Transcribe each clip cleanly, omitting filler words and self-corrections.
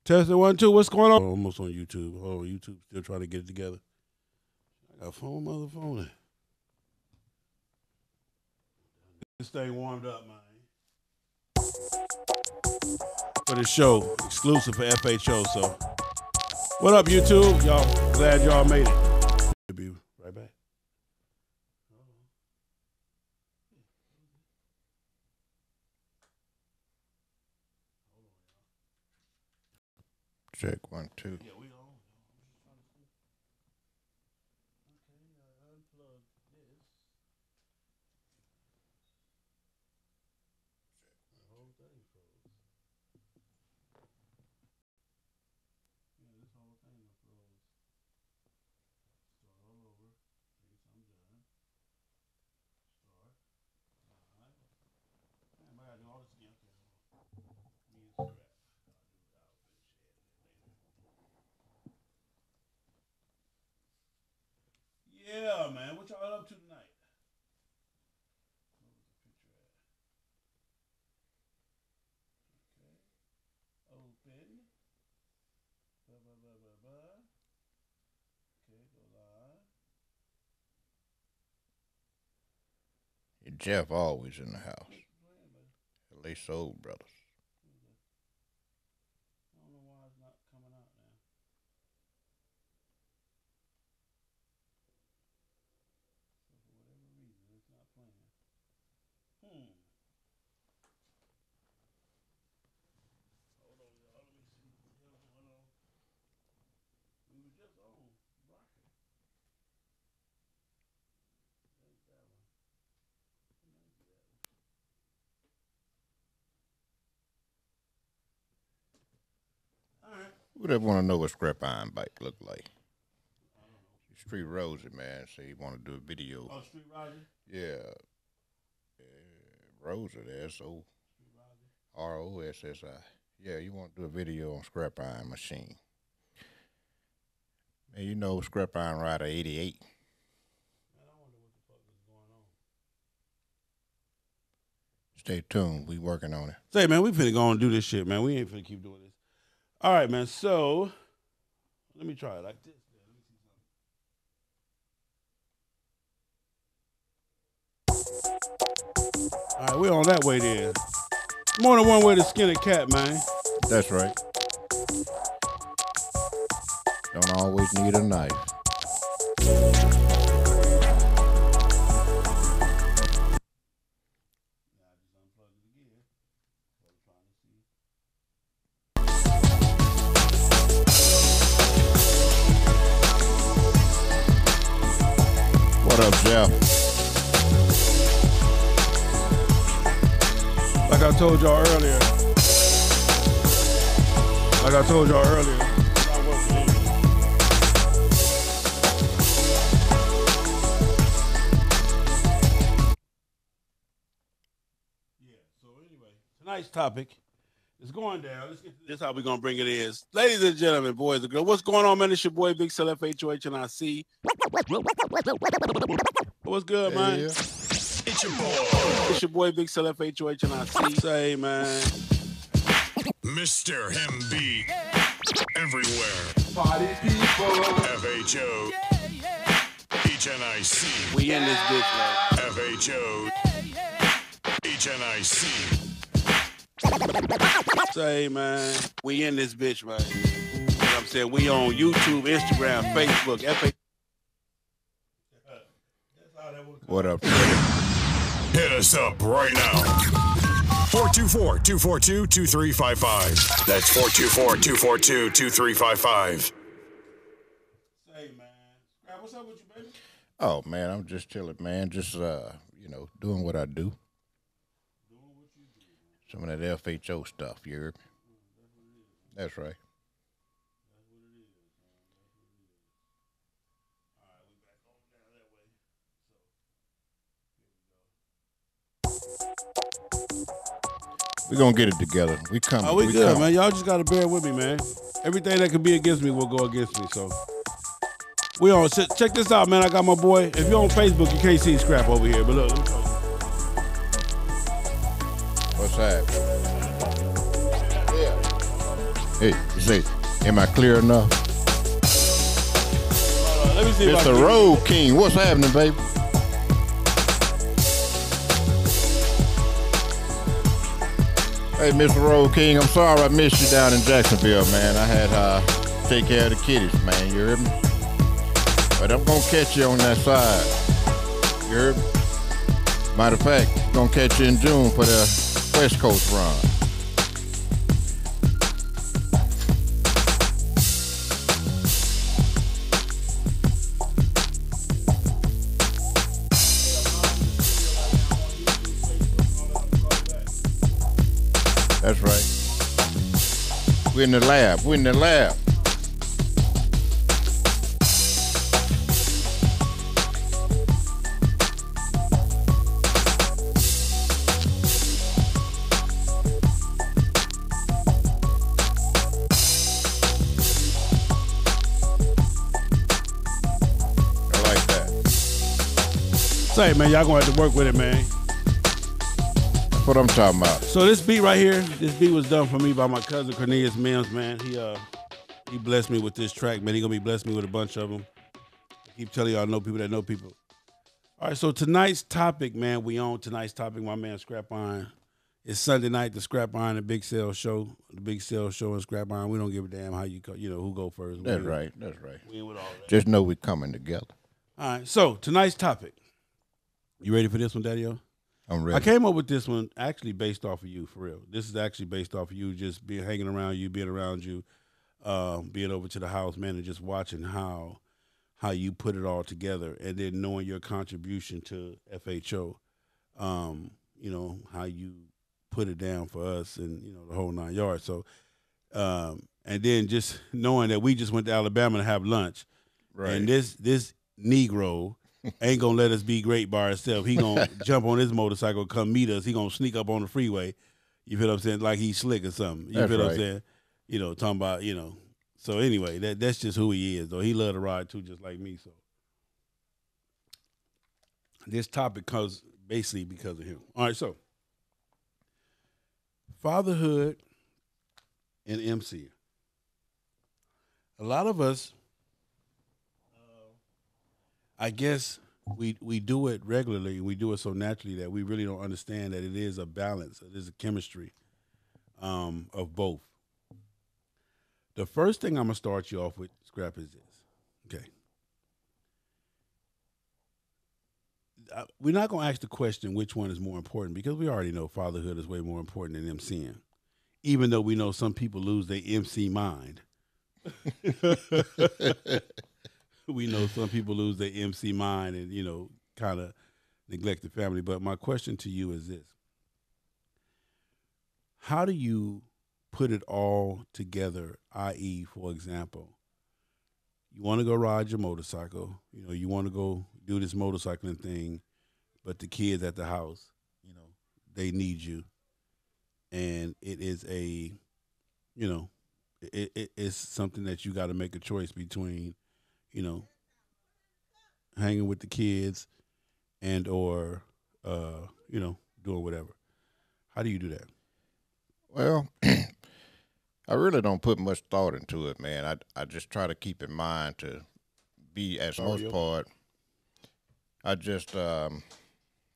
Testing 1, 2. What's going on? Almost on YouTube. Oh, YouTube still trying to get it together. I got a phone, mother phone. This thing warmed up, man. For the show, exclusive for FHO. So, what up, YouTube? Y'all, glad y'all made it. We'll be right back. Check 1, 2. Yeah, we on. Yeah, man. What y'all up to tonight? Okay. Open. Okay, go live. Jeff always in the house. At least old brothers. I don't know why it's not coming out now. So for whatever reason, it's not playing. Hold on, y'all. Let me see what the hell's going on. We were just on rocking. There's that one. All right. Who'd ever want to know what scrap iron bike look like? Street Rosie, man, say he want to do a video. Oh, Street Roger? Yeah. Rosie there, so ROSSI. Yeah, you want to do a video on scrap iron machine. Man, you know scrap iron rider 88. Man, I wonder what the fuck is going on. Stay tuned. We working on it. Say, man, we finna go and do this shit, man. We ain't finna keep doing this. All right, man. So, let me try it like this. Let me see something. All right, we on that way then. More than one way to skin a cat, man. That's right. Don't always need a knife. What up, Jeff? Like I told y'all earlier. Yeah, so anyway, tonight's topic is going down. Let's get to this, how we're going to bring it is. Ladies and gentlemen, boys and girls, what's going on, man? It's your boy, Big Cell, FHO, HNIC. What's good, man? Yeah. It's your boy, Big Cell, FHO, HNIC. Say, man. Mr. MB. Everywhere. Party people. FHO. HNIC. We in this bitch, man. FHO. HNIC. Say, man. We in this bitch, man. You know what I'm saying? We on YouTube, Instagram, Facebook, FHO. What up, Hit us up right now. 424-242-2355. That's 424-242-2355. Say, man. What's up with you, baby? Oh, man, I'm just chilling, man. Just, doing what I do. Doing what you do, man. Some of that FHO stuff, you heard? That's right. That's what it is, man. All right, we back on down that way. We're going to get it together. We coming. Oh, we good, man. Y'all just got to bear with me, man. Everything that could be against me will go against me, so. We on. Check this out, man. I got my boy. If you're on Facebook, you can't see Scrap over here, but look, let me show you. What's that? Yeah. Hey, you say, am I clear enough? Let me see if I Mr. can- Road King, what's happening, baby? Hey, Mr. Road King, I'm sorry I missed you down in Jacksonville, man. I had to take care of the kiddies, man. You heard me? But I'm gonna catch you on that side. You heard me? Matter of fact, gonna catch you in June for the West Coast run. That's right. We're in the lab. We're in the lab. I like that. Say, man, y'all gonna have to work with it, man. That's what I'm talking about. So this beat right here, this beat was done for me by my cousin Cornelius Mims, man. He blessed me with this track, man. He gonna be blessing me with a bunch of them. I keep telling y'all, I know people that know people. All right, so tonight's topic, man, tonight's topic, my man Scrap Iron. It's Sunday night, the Scrap Iron and Big Sale show. The Big Sale show and Scrap Iron. We don't give a damn how you go, who go first. That's right. That's right. We ain't with all that. Just know we're coming together. All right, so tonight's topic. You ready for this one, Daddy-O? I'm ready. I came up with this one actually based off of you, for real. This is actually based off of you, just hanging around you, being around you, being over to the house, man, and just watching how you put it all together, and then knowing your contribution to FHO, how you put it down for us and, the whole 9 yards. So, and then just knowing that we just went to Alabama to have lunch, Right. and this Negro ain't gonna let us be great by ourselves. He gonna jump on his motorcycle, come meet us. He gonna sneak up on the freeway. You feel what I'm saying? Like he's slick or something. You That's feel what I'm right. saying? Talking about, So anyway, that's just who he is, though. He love to ride too, just like me. So this topic comes basically because of him. All right, so fatherhood and MC. A lot of us, I guess we do it regularly. We do it so naturally that we really don't understand that it is a balance. It is a chemistry of both. The first thing I'm going to start you off with, Scrap, is this. Okay. We're not going to ask the question which one is more important because we already know fatherhood is way more important than MCing, even though we know some people lose their MC mind. We know some people lose their MC mind and, kind of neglect the family. But my question to you is this. How do you put it all together, i.e., for example, you want to go ride your motorcycle, you want to go do this motorcycling thing, but the kids at the house, they need you. And it is it's something that you got to make a choice between, hanging with the kids and or, doing whatever. How do you do that? Well, I really don't put much thought into it, man. I just try to keep in mind to be, as most part, I just,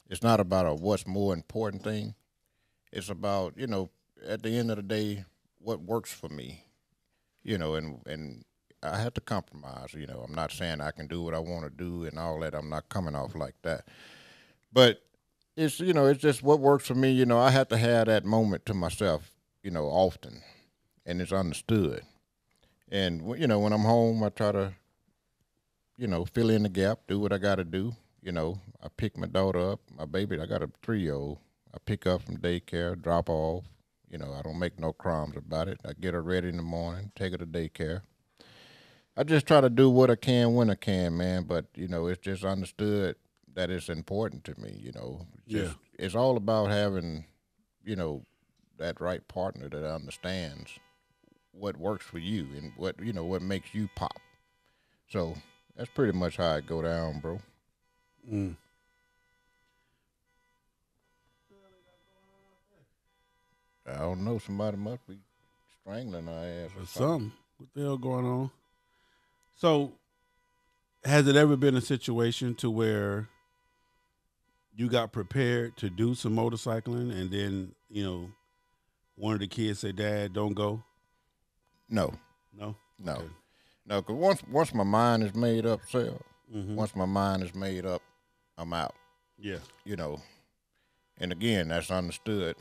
it's not about a what's more important thing. It's about, at the end of the day, what works for me, and I have to compromise, I'm not saying I can do what I want to do and all that. I'm not coming off like that. But it's, it's just what works for me. I have to have that moment to myself, often, and it's understood. And, when I'm home, I try to, fill in the gap, do what I got to do. I pick my daughter up, my baby, I got a 3-year-old. I pick up from daycare, drop off. I don't make no crumbs about it. I get her ready in the morning, take her to daycare. I just try to do what I can when I can, man. But, it's just understood that it's important to me, It's all about having, that right partner that understands what works for you and what makes you pop. So that's pretty much how it go down, bro. Mm. I don't know. Somebody must be strangling her ass or or something. something. What the hell going on? So, has it ever been a situation to where you got prepared to do some motorcycling and then, one of the kids say, "Dad, don't go"? No, No? no, Okay. no. Because once my mind is made up, Mm-hmm. once my mind is made up, I'm out. Yeah. And again, that's understood.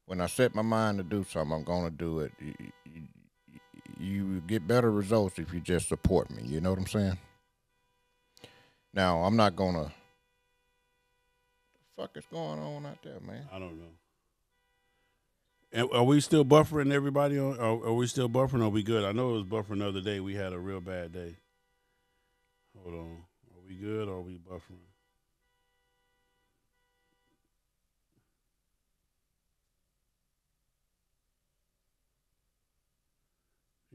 When I set my mind to do something, I'm going to do it. You get better results if you just support me. You know what I'm saying? Now, I'm not going to. The fuck is going on out there, man? I don't know. And are we still buffering everybody? Are we still buffering? Or are we good? I know it was buffering the other day. We had a real bad day. Hold on. Are we good or are we buffering?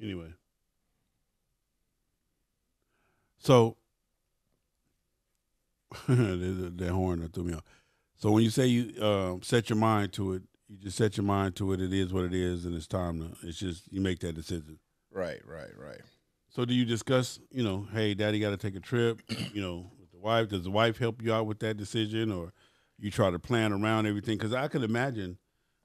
Anyway. So, that horn that threw me off. So when you say you set your mind to it, you just set your mind to it. It is what it is, and it's time to. It's just you make that decision. Right. So do you discuss, hey, Daddy got to take a trip, with the wife? Does the wife help you out with that decision, or you try to plan around everything? Because I could imagine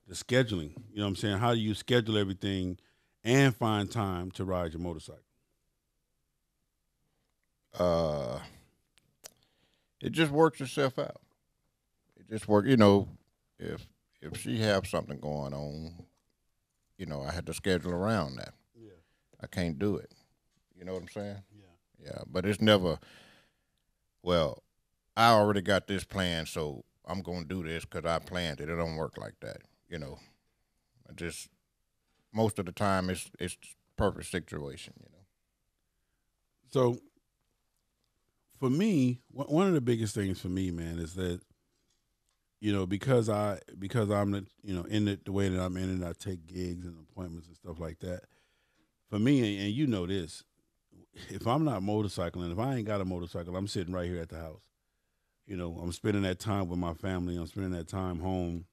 the scheduling. You know what I'm saying? How do you schedule everything and find time to ride your motorcycle? It just works itself out. It just works. If she have something going on, I had to schedule around that. Yeah. I can't do it. You know what I'm saying? Yeah. Yeah, but it's never. Well, I already got this plan, so I'm gonna do this because I planned it. It don't work like that. I just most of the time it's perfect situation. So for me, one of the biggest things for me, man, is that because I'm in it the way that I'm in it, I take gigs and appointments and stuff like that. For me, and you know this, if I'm not motorcycling, if I ain't got a motorcycle, I'm sitting right here at the house. I'm spending that time with my family. I'm spending that time home.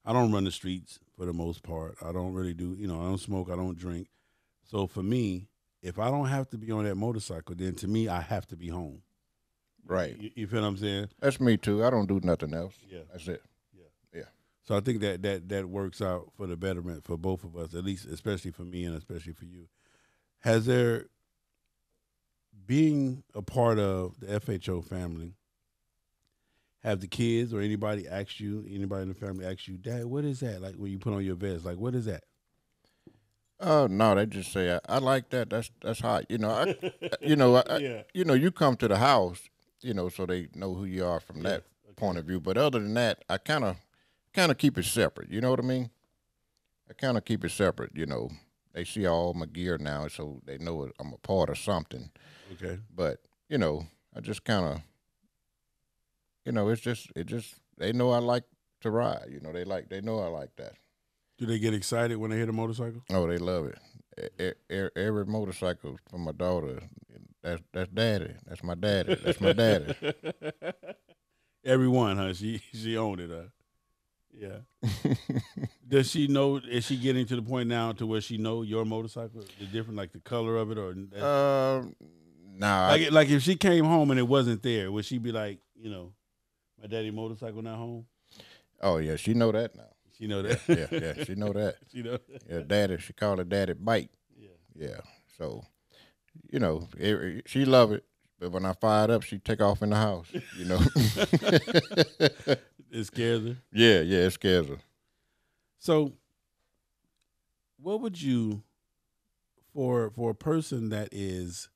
I don't run the streets for the most part. I don't really do, I don't smoke. I don't drink. So for me, if I don't have to be on that motorcycle, then to me, I have to be home. Right. You feel what I'm saying? That's me too. I don't do nothing else. Yeah. That's it. Yeah. So I think that works out for the betterment for both of us, at least, especially for me and especially for you. Has there, being a part of the FHO family, have the kids or anybody in the family ask you, Dad, what is that? Like when you put on your vest, like what is that? No, they just say I like that. That's hot. Yeah. You come to the house, so they know who you are from that point of view. But other than that, I kind of keep it separate. You know what I mean? I kind of keep it separate. They see all my gear now, so they know I'm a part of something. Okay. But I just kind of, it just they know I like to ride. They know I like that. Do they get excited when they hit a motorcycle? Oh, they love it. Every motorcycle for my daughter, that's daddy. That's my daddy. That's my daddy. Every one, huh? She owned it, huh? Yeah. Does she know? Is she getting to the point now to where she know your motorcycle, the different, like the color of it, or nah. Like if she came home and it wasn't there, would she be like, my daddy motorcycle not home? Oh yeah, she know that now. She know that. Yeah, she know that. She know. Yeah, daddy. She call it daddy bike. Yeah. So, she love it. But when I fire it up, she take off in the house. It scares her. Yeah, it scares her. So, what would you, for a person that is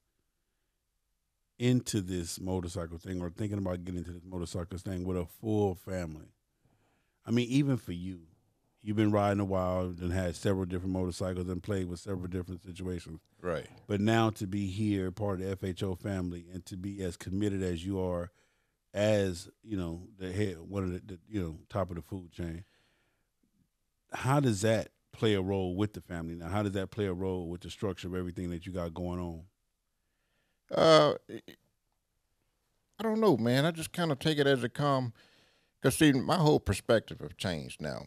into this motorcycle thing or thinking about getting into this motorcycle thing with a full family? I mean, even for you, you've been riding a while and had several different motorcycles and played with several different situations. Right. But now to be here, part of the FHO family, and to be as committed as you are, as the head, one of the top of the food chain. How does that play a role with the family now? How does that play a role with the structure of everything that you got going on? I don't know, man. I just kind of take it as it comes. Because, see, my whole perspective have changed now.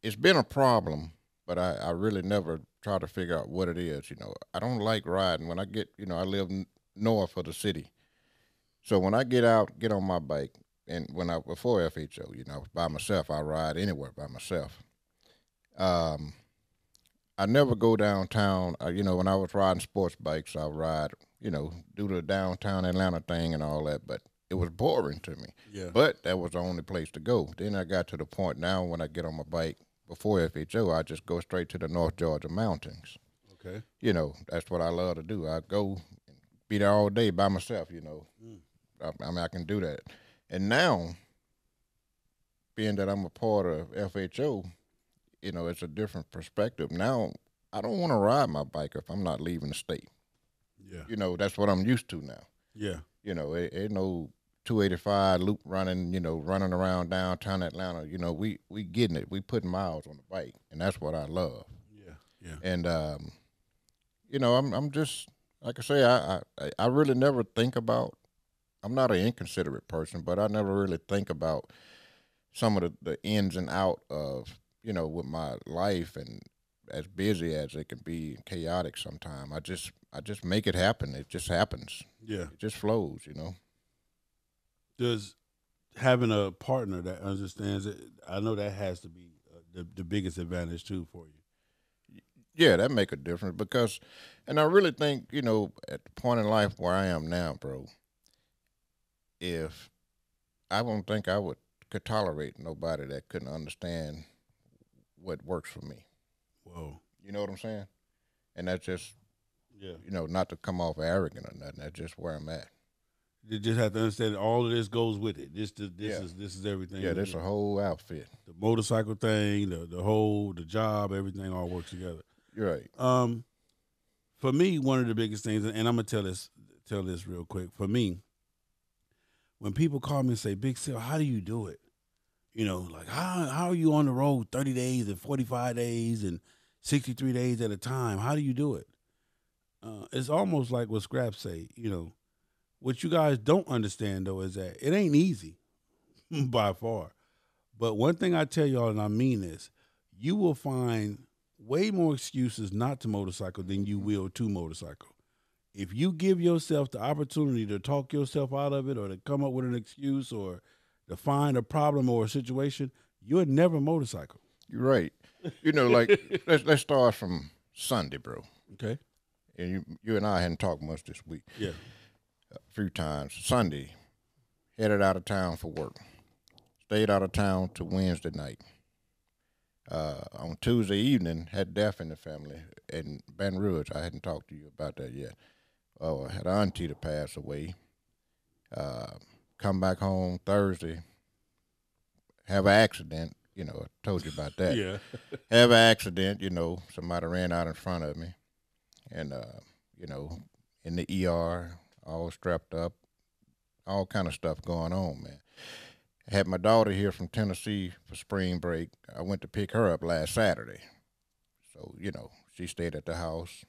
It's been a problem but I really never try to figure out what it is. I don't like riding. When I get, I live north of the city. So when I get out, get on my bike, and before FHO, by myself, I ride anywhere by myself. Um, I never go downtown. When I was riding sports bikes, I ride, do the downtown Atlanta thing and all that, but it was boring to me. Yeah. But that was the only place to go. Then I got to the point now when I get on my bike before FHO, I just go straight to the North Georgia mountains. Okay. That's what I love to do. I go be there all day by myself, I mean, I can do that. And now, being that I'm a part of FHO, it's a different perspective. Now, I don't want to ride my bike if I'm not leaving the state. Yeah. That's what I'm used to now. Yeah. Ain't no 285 loop running, running around downtown Atlanta. We getting it. We putting miles on the bike, and that's what I love. Yeah. Yeah. And I'm just like I say, I really never think about. I'm not an inconsiderate person, but I never really think about some of the ins and out of with my life, and as busy as it can be, chaotic sometimes. I just make it happen. It just happens. Yeah. It just flows. Does having a partner that understands it, I know that has to be the biggest advantage too for you. Yeah, that make a difference because, and I really think at the point in life where I am now, bro, if I don't think I could tolerate nobody that couldn't understand what works for me. Whoa. You know what I'm saying? And that's just, Yeah. not to come off arrogant or nothing. That's just where I'm at. You just have to understand that all of this goes with it. This is everything. Yeah, that's a whole outfit. The motorcycle thing, the job, everything all works together. You're right. For me, one of the biggest things, and I'm gonna tell this real quick. For me, when people call me and say, "Big Sil, how do you do it?" Like how are you on the road 30 days and 45 days and 63 days at a time? How do you do it? It's almost like what Scraps say. What you guys don't understand though is that it ain't easy by far. But one thing I tell y'all, and I mean this, you will find way more excuses not to motorcycle than you will to motorcycle. If you give yourself the opportunity to talk yourself out of it or to come up with an excuse or to find a problem or a situation, you'll never motorcycle. You're right. Like let's start from Sunday, bro. Okay. And you and I hadn't talked much this week. Yeah. A few times. Sunday, headed out of town for work. Stayed out of town to Wednesday night. On Tuesday evening, had death in the family in Baton Rouge. I hadn't talked to you about that yet. I had an auntie to pass away. Come back home Thursday, have an accident. I told you about that. Yeah. Have an accident, somebody ran out in front of me. And, in the ER, all strapped up, all kind of stuff going on, man. I had my daughter here from Tennessee for spring break. I went to pick her up last Saturday. So, she stayed at the house.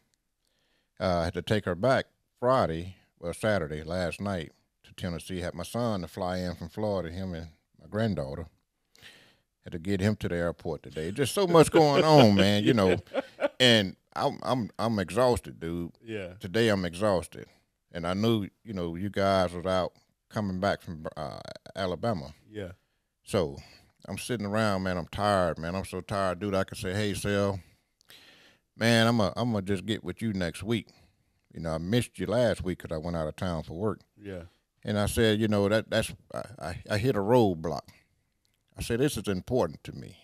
I had to take her back Saturday, last night to Tennessee. Had my son to fly in from Florida, him and my granddaughter. Had to get him to the airport today. Just so much going on, man, And I'm exhausted, dude. Yeah. Today I'm exhausted. And I knew, you guys was out coming back from Alabama. Yeah. So I'm sitting around, man. I'm tired, man. I'm so tired, dude. I could say, hey, Sal, man, I'm gonna just get with you next week. I missed you last week because I went out of town for work. Yeah. And I said, I hit a roadblock. I said, this is important to me.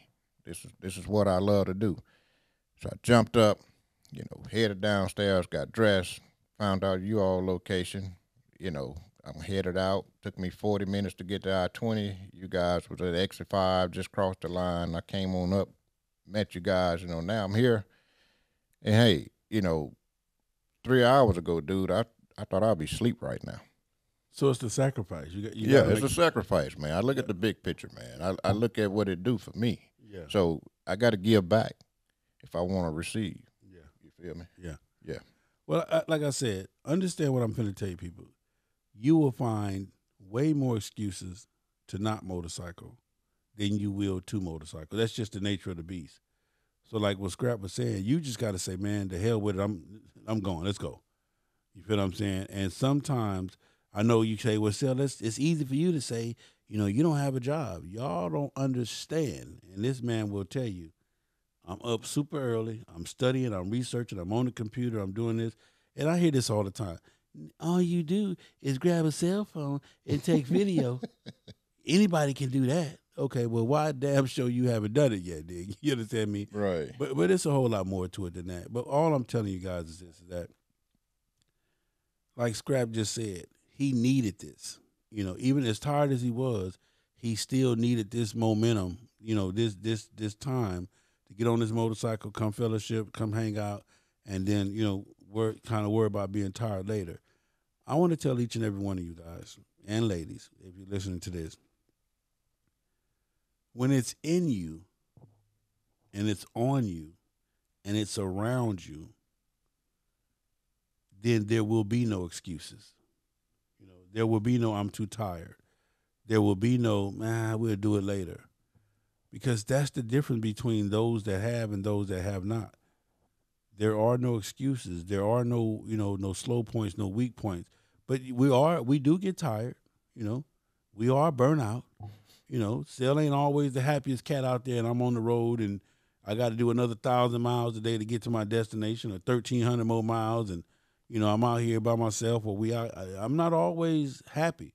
This is what I love to do. So I jumped up, headed downstairs, got dressed, found out you all location. I'm headed out. Took me 40 minutes to get to I-20. You guys was at exit 5, just crossed the line. I came on up, met you guys. Now I'm here. And hey, 3 hours ago, dude, I thought I'd be asleep right now. So it's the sacrifice. It's a sacrifice, man. I look at the big picture, man. I look at what it do for me. Yeah. So I got to give back if I want to receive. Yeah. You feel me? Yeah. Yeah. Well, like I said, understand what I'm going to tell you, people. You will find way more excuses to not motorcycle than you will to motorcycle. That's just the nature of the beast. So like what Scrap was saying, you just got to say, man, the hell with it. I'm going. Let's go. You feel what I'm saying? And sometimes I know you say, well, Sel, it's easy for you to say, you don't have a job. Y'all don't understand. And this man will tell you, I'm up super early. I'm studying. I'm researching. I'm on the computer. I'm doing this. And I hear this all the time. All you do is grab a cell phone and take video. Anybody can do that. Okay, well, why damn sure you haven't done it yet, dig? You understand me? Right. But it's a whole lot more to it than that. But all I'm telling you guys is this, is that, like Scrap just said, he needed this. Even as tired as he was, he still needed this momentum, this time to get on this motorcycle, come fellowship, come hang out, and then, worry about being tired later. I want to tell each and every one of you guys and ladies, if you're listening to this, when it's in you and it's on you and it's around you, then there will be no excuses. There will be no I'm too tired. There will be no, we'll do it later. Because that's the difference between those that have and those that have not. There are no excuses. There are no, no slow points, no weak points. But we do get tired, We are burnout. Sel ain't always the happiest cat out there, and I'm on the road and I got to do another 1,000 miles a day to get to my destination, or 1,300 more miles, and I'm out here by myself, or I'm not always happy,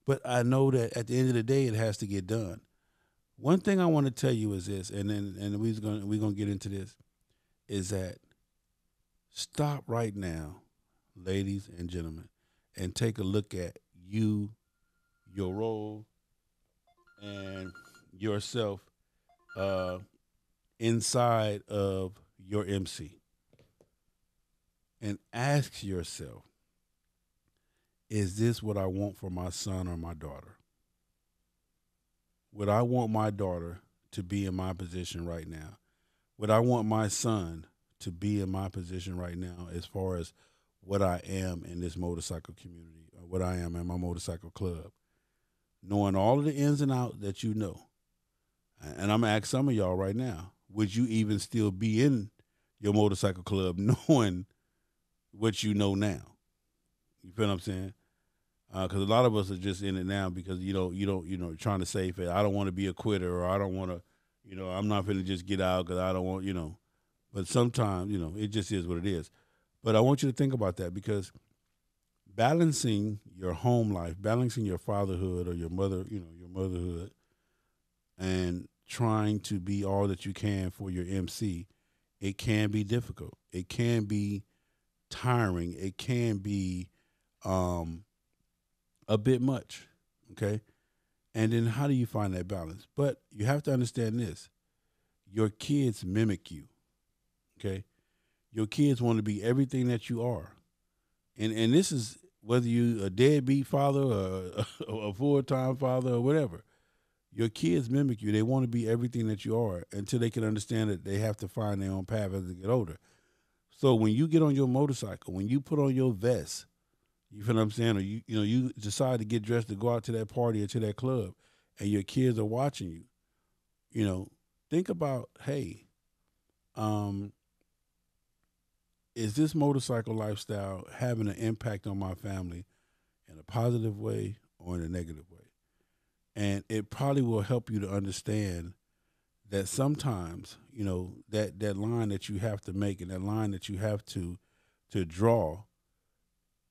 but I know that at the end of the day, it has to get done. One thing I want to tell you is this, and we're gonna get into this, is that stop right now, ladies and gentlemen, and take a look at you, your role, and yourself inside of your MC. And ask yourself, is this what I want for my son or my daughter? Would I want my daughter to be in my position right now? Would I want my son to be in my position right now as far as what I am in this motorcycle community, or what I am in my motorcycle club? Knowing all of the ins and outs that you know. And I'm going to ask some of y'all right now, would you even still be in your motorcycle club knowing what you know now? You feel what I'm saying? Because a lot of us are just in it now because you don't trying to save it. I don't want to be a quitter, or I don't want to, I'm not going to just get out because I don't want, But sometimes, it just is what it is. But I want you to think about that, because balancing your home life, balancing your fatherhood or your motherhood, and trying to be all that you can for your MC, it can be difficult. It can be tiring. It can be a bit much, okay? And then how do you find that balance? But you have to understand this. Your kids mimic you, okay? Your kids want to be everything that you are. And this is whether you a deadbeat father or a full-time father or whatever. Your kids mimic you. They want to be everything that you are until they can understand that they have to find their own path as they get older. So when you get on your motorcycle, when you put on your vest, you feel what I'm saying, or you decide to get dressed to go out to that party or to that club, and your kids are watching you, think about, hey, is this motorcycle lifestyle having an impact on my family in a positive way or in a negative way? And it probably will help you to understand that sometimes, that line that you have to make and that line that you have to draw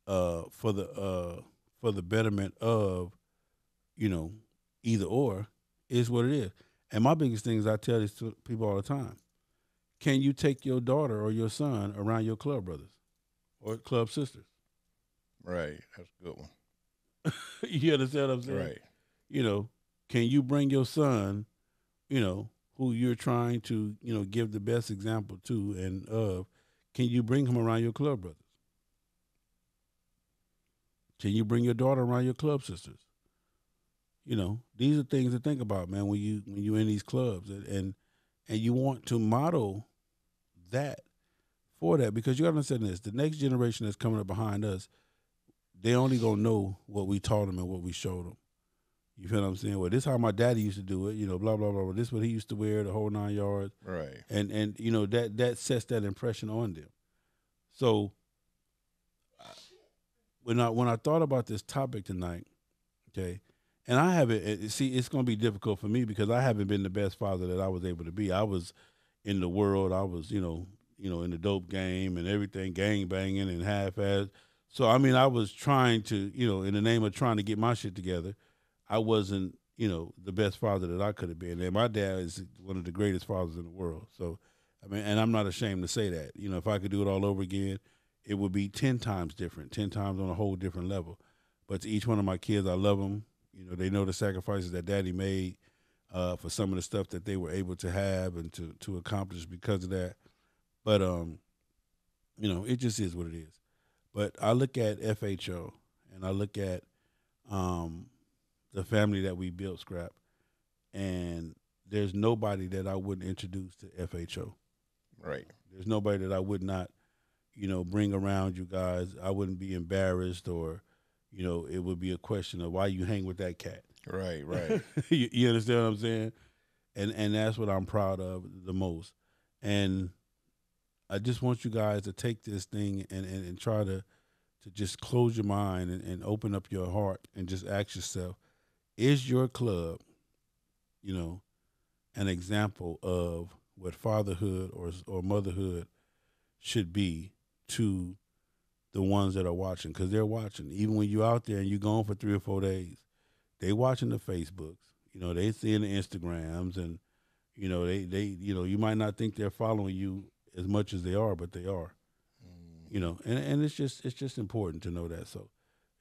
for the betterment of, either or is what it is. And my biggest thing is, I tell this to people all the time. Can you take your daughter or your son around your club brothers or club sisters? Right. That's a good one. You understand what I'm saying? Right. Can you bring your son, who you're trying to, give the best example to and of, can you bring him around your club brothers? Can you bring your daughter around your club sisters? These are things to think about, man, when you're in these clubs, and you want to model that for that, because you got to understand this: the next generation that's coming up behind us, they only gonna know what we taught them and what we showed them. You feel what I'm saying? Well, this is how my daddy used to do it. Blah blah blah. This is what he used to wear, the whole 9 yards. Right. And that sets that impression on them. So when I thought about this topic tonight, okay, and I haven't see it's going to be difficult for me because I haven't been the best father that I was able to be. I was in the world. I was in the dope game and everything, gang banging and half-ass. So I mean, I was trying to in the name of trying to get my shit together. I wasn't the best father that I could have been. And my dad is one of the greatest fathers in the world. So I mean, and I'm not ashamed to say that. If I could do it all over again, it would be 10 times different, 10 times on a whole different level. But to each one of my kids, I love them. They know the sacrifices that Daddy made for some of the stuff that they were able to have and to accomplish because of that. But it just is what it is. But I look at FHO and I look at the family that we built, Scrap, and there's nobody that I wouldn't introduce to FHO. Right. There's nobody that I would not, bring around you guys. I wouldn't be embarrassed or, it would be a question of why you hang with that cat. Right. you understand what I'm saying? And that's what I'm proud of the most. And I just want you guys to take this thing and try to just close your mind and open up your heart and just ask yourself, is your club, an example of what fatherhood or motherhood should be to the ones that are watching? Because they're watching. Even when you're out there and you're gone for 3 or 4 days, they watching the Facebooks. They seeing the Instagrams, and they you might not think they're following you as much as they are, but they are. And it's just important to know that. So,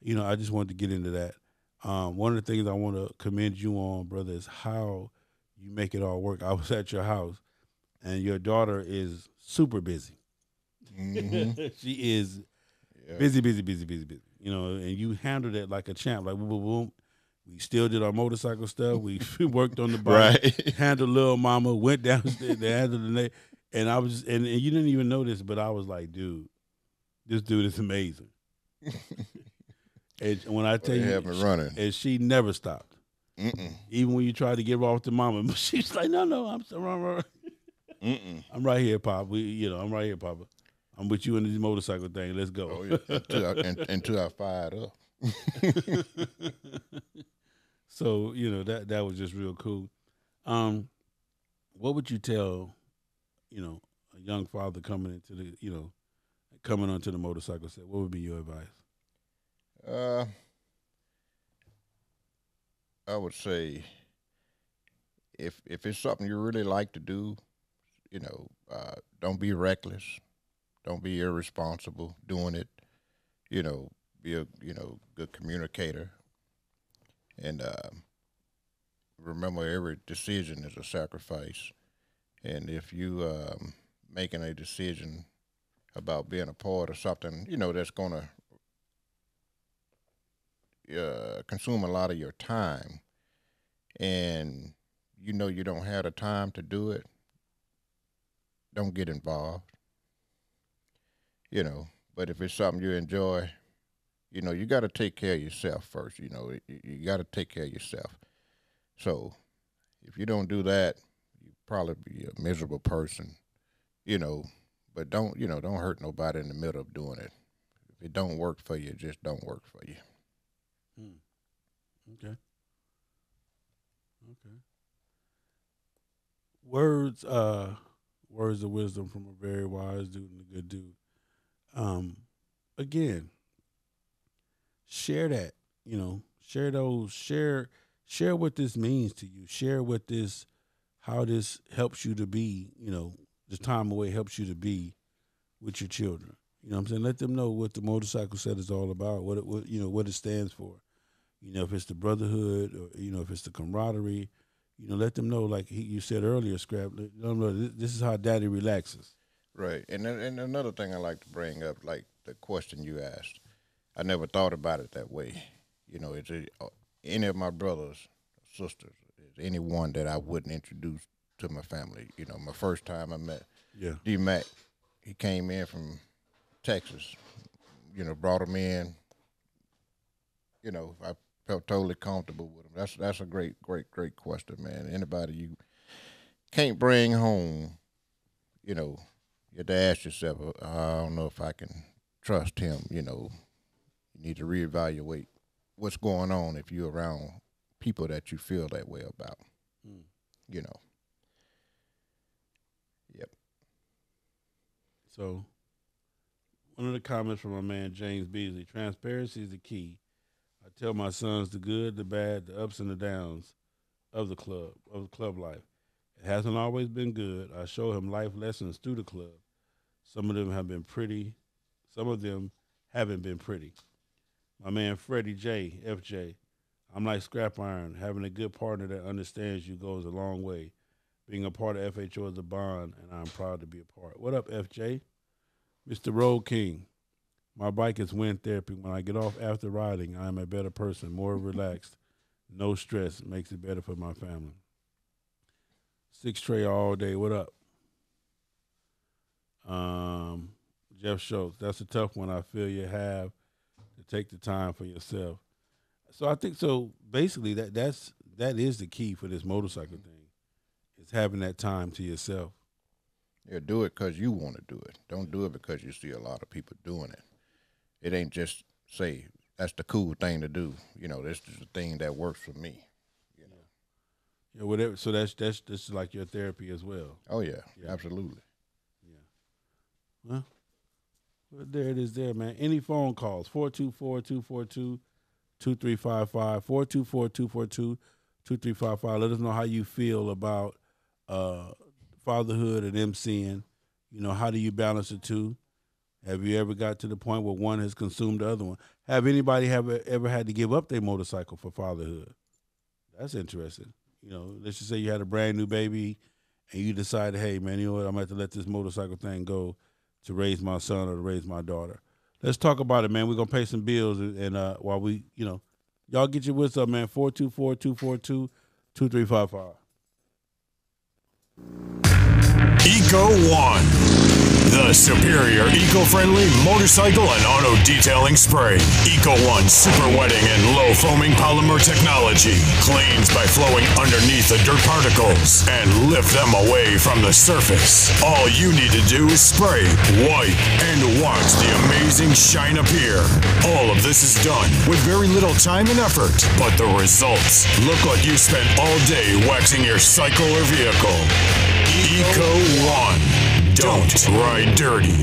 I just wanted to get into that. One of the things I want to commend you on, brother, is how you make it all work. I was at your house, and your daughter is super busy. Mm-hmm. She is busy. And you handled it like a champ. Like boom, boom, boom. We still did our motorcycle stuff. We worked on the bike, Right. handled little mama, went downstairs, they handled the neck. And I was, and you didn't even know this, but I was like, dude, this dude is amazing. And when I tell you, running, and she never stopped. Mm-mm. Even when you tried to get her off the mama, she's like, no, I'm so wrong. I'm right here, Pop. I'm right here, Papa. I'm with you in this motorcycle thing. Let's go. Oh, yeah. until I fired up. So that was just real cool. What would you tell a young father coming into the coming onto the motorcycle set? What would be your advice? I would say if it's something you really like to do, don't be reckless, don't be irresponsible doing it. Be a good communicator, and remember every decision is a sacrifice. And if you making a decision about being a part of something, that's gonna consume a lot of your time, and you don't have the time to do it, don't get involved. But if it's something you enjoy, you got to take care of yourself first. You got to take care of yourself. So if you don't do that, you probably be a miserable person. But don't hurt nobody in the middle of doing it. If it don't work for you, it just don't work for you. Okay. Words of wisdom from a very wise dude and a good dude. Again, share that. Share those. Share what this means to you. Share how this helps you to be. This time away helps you to be with your children. What I'm saying? Let them know what the motorcycle set is all about. What it stands for. If it's the brotherhood or if it's the camaraderie. Let them know, like you said earlier, Scrap. Let them know this is how Daddy relaxes. Right, and another thing I like to bring up, like the question you asked, I never thought about it that way. Is it any of my brothers, sisters, is anyone that I wouldn't introduce to my family? My first time I met D-Mac, he came in from Texas. Brought him in. I felt totally comfortable with them. That's a great question, man. Anybody you can't bring home, you know, you have to ask yourself, I don't know if I can trust him. You know, you need to reevaluate what's going on if you're around people that you feel that way about. You know. Yep. So, one of the comments from my man James Beasley: transparency is the key. I tell my sons the good, the bad, the ups and the downs of the club life. It hasn't always been good. I show him life lessons through the club. Some of them have been pretty. Some of them haven't been pretty. My man Freddie J, FJ, I'm like scrap iron. Having a good partner that understands you goes a long way. Being a part of FHO is a bond, and I'm proud to be a part. What up, FJ? Mr. Road King, my bike is wind therapy. When I get off after riding, I am a better person, more relaxed, no stress. Makes it better for my family. 6 Trey all day. What up? Jeff Schultz, that's a tough one. I feel you have to take the time for yourself. So I think so. Basically, that is the key for this motorcycle thing. Is having that time to yourself. Yeah, do it because you want to do it. Don't do it because you see a lot of people doing it. It ain't just say that's the cool thing to do. You know, this is the thing that works for me. You know. Yeah, whatever. So that's like your therapy as well. Oh yeah. Absolutely. Yeah. Well, there it is there, man. Any phone calls, 424-242-2355, 424-242-2355. Let us know how you feel about fatherhood and MCing. You know, how do you balance the two? Have you ever got to the point where one has consumed the other one? Have anybody ever had to give up their motorcycle for fatherhood? That's interesting. You know, let's just say you had a brand new baby and you decided, hey, man, you know what, I'm going to have to let this motorcycle thing go to raise my son or to raise my daughter. Let's talk about it, man. We're going to pay some bills and while we, you know, y'all get your wits up, man. 424-242-2355. Eco One, the superior eco-friendly motorcycle and auto detailing spray. Eco One super wetting and low foaming polymer technology cleans by flowing underneath the dirt particles and lift them away from the surface. All you need to do is spray, wipe, and watch the amazing shine appear. All of this is done with very little time and effort, but the results look like you spent all day waxing your cycle or vehicle. Eco One. Don't ride dirty.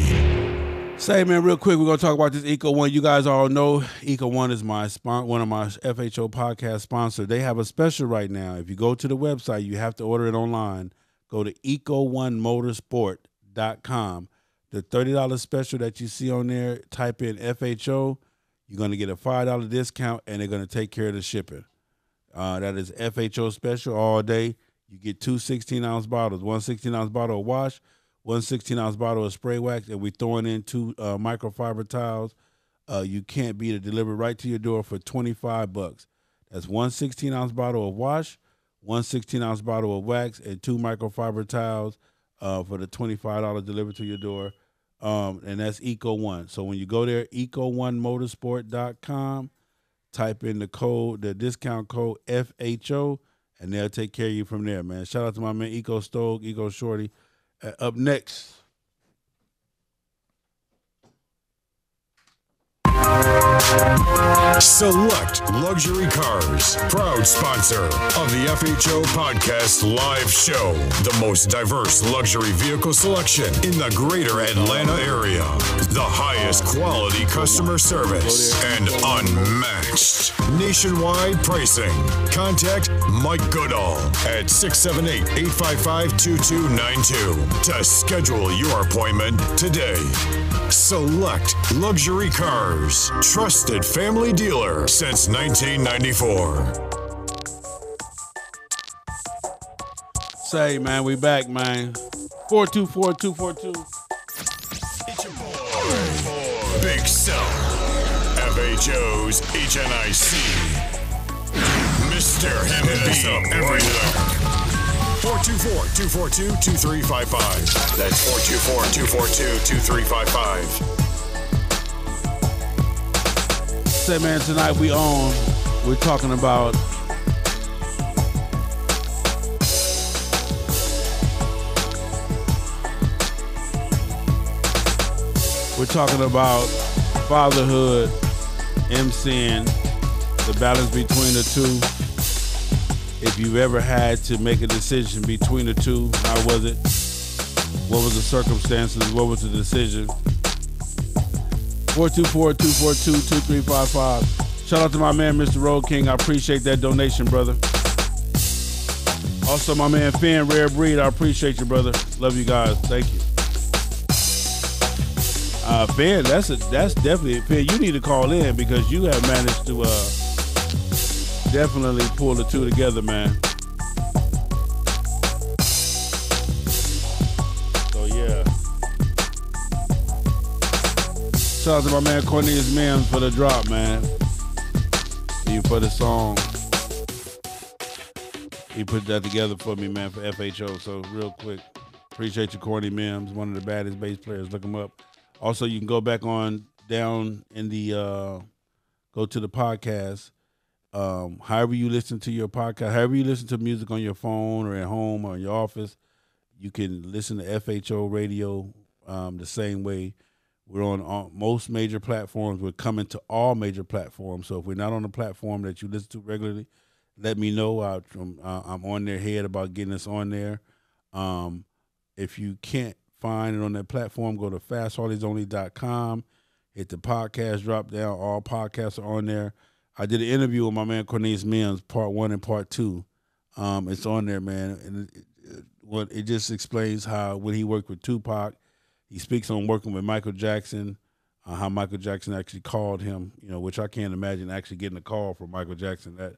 Say, man, real quick, we're going to talk about this Eco One. You guys all know Eco One is one of my FHO podcast sponsors. They have a special right now. If you go to the website, you have to order it online. Go to eco1motorsport.com. The $30 special that you see on there, type in FHO. You're going to get a $5 discount, and they're going to take care of the shipping. That is FHO special all day. You get 2 16-ounce bottles, 1 16-ounce bottle of wash, 1 16-ounce bottle of spray wax, and we're throwing in 2 microfiber towels. You can't beat it. Delivered right to your door for $25. That's 1 16-ounce bottle of wash, 1 16-ounce bottle of wax, and 2 microfiber towels for the $25 delivered to your door. And that's Eco One. So when you go there, eco1motorsport.com, type in the discount code FHO, and they'll take care of you from there, man. Shout out to my man Eco Stoke, Eco Shorty. Up next. Select Luxury Cars, proud sponsor of the FHO Podcast Live Show. The most diverse luxury vehicle selection in the greater Atlanta area. The highest quality customer service and unmatched nationwide pricing. Contact Mike Goodall at 678-855-2292 to schedule your appointment today. Select Luxury Cars, trusted family dealer since 1994. Say, man, we back, man. 424-242. It's your boy, Big Cell, FHO'S HNIC. Mr. Hit us up everywhere. 424-242-2355. That's 424-242-2355. Say, man, tonight we on We're talking about fatherhood, MCing, the balance between the two. If you've ever had to make a decision between the two, how was it? What was the circumstances? What was the decision? 424-242-2355. Shout out to my man, Mr. Road King. I appreciate that donation, brother. Also, my man, Finn, Rare Breed. I appreciate you, brother. Love you guys. Thank you. Finn, that's definitely, Finn, you need to call in because you have managed to definitely pull the two together, man. So, yeah. Shout out to my man, Cornelius Mims, for the drop, man. You for the song. He put that together for me, man, for FHO. So, real quick, appreciate you, Corny Mims, one of the baddest bass players. Look him up. Also, you can go back on down in the go to the podcast. However you listen to your podcast, however you listen to music on your phone or at home or in your office, you can listen to FHO radio the same way. We're on most major platforms. We're coming to all major platforms. So if we're not on the platform that you listen to regularly, let me know. I'm on their head about getting us on there. If you can't find it on that platform, go to fastharleysonly.com, hit the podcast drop down. All podcasts are on there. I did an interview with my man Cornelius Mims, part 1 and part 2. It's on there, man. And it just explains how when he worked with Tupac, he speaks on working with Michael Jackson, how Michael Jackson actually called him, which I can't imagine actually getting a call from Michael Jackson, that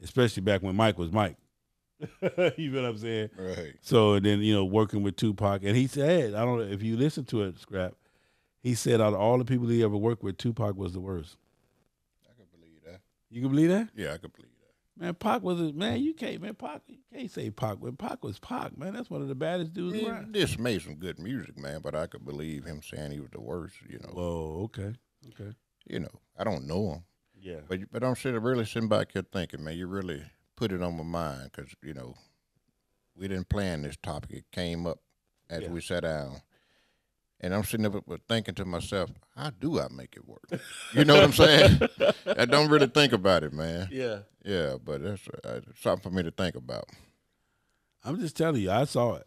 especially back when Mike was Mike. You know what I'm saying? Right. So, and then, working with Tupac. And he said, I don't know if you listen to it, Scrap, he said out of all the people he ever worked with, Tupac was the worst. I can believe that. You can believe that? Yeah, I can believe that. Man, Pac was you can't say Pac. When Pac was Pac, man, that's one of the baddest dudes around. This made some good music, man, but I could believe him saying he was the worst, Whoa, okay. I don't know him. Yeah. But I'm really sitting back here thinking, man, you really put it on my mind because, we didn't plan this topic. It came up as we sat down. And I'm sitting up thinking to myself, how do I make it work? You know what I'm saying? I don't really think about it, man. Yeah. Yeah, but that's something for me to think about. I'm just telling you, I saw it.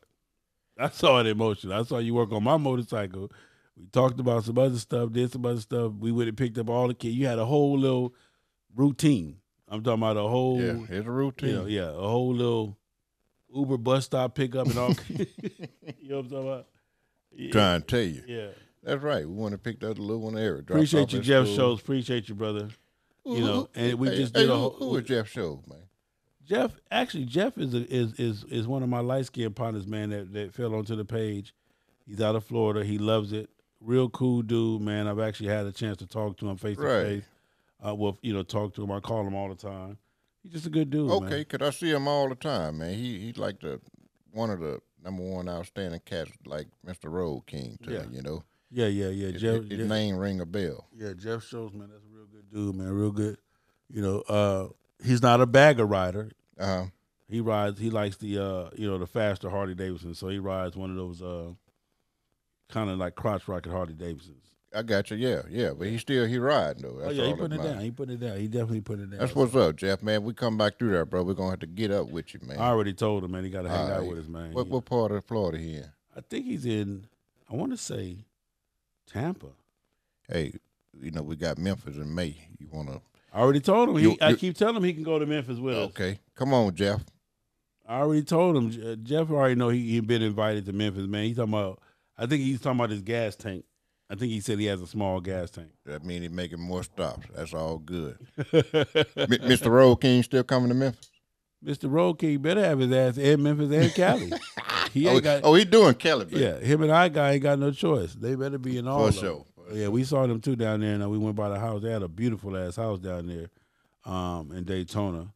I saw it in motion. I saw you work on my motorcycle. We talked about some other stuff, did some other stuff. We went and picked up all the kids. You had a whole little routine. I'm talking about a whole. Yeah, it's a routine. A whole little Uber bus stop pickup and all. You know what I'm talking about? Yeah. Trying to tell you. Yeah. That's right. We want to pick the other little one there. Appreciate you, Jeff Shows. Appreciate you, brother. And we just did a whole. Who is Jeff Shows, man? Jeff is one of my light skinned partners, man, that fell onto the page. He's out of Florida. He loves it. Real cool dude, man. I've actually had a chance to talk to him face to face. Talk to him. I call him all the time. He's just a good dude, man. Okay, because I see him all the time, man. He's like one of the number one outstanding cats, like Mr. Road King to me, Yeah. His name ring a bell. Yeah, Jeff Shows, man. That's a real good dude, man. Real good. He's not a bagger rider. Uh-huh. He rides. He likes the the faster Harley Davidson. So he rides one of those kind of like crotch rocket Harley Davidsons. I got you. Yeah. But he riding though. That's he putting it down. He putting it down. He definitely putting it down. That's what's up, Jeff, man. We come back through there, bro. We're gonna have to get up with you, man. I already told him, man. He got to hang out with us, man. What part of Florida he in? I think he's in. I want to say Tampa. Hey, we got Memphis in May. You wanna? I already told him. I keep telling him he can go to Memphis with us. Okay, come on, Jeff. I already told him. Jeff already know he been invited to Memphis, man. I think he's talking about his gas tank. I think he said he has a small gas tank. That means he's making more stops. That's all good. Mr. Road King still coming to Memphis? Mr. Road King better have his ass in Memphis and Cali. He doing Cali, baby. Yeah, him and I ain't got no choice. They better be in all For sure. Yeah, we saw them too down there, and we went by the house. They had a beautiful ass house down there in Daytona.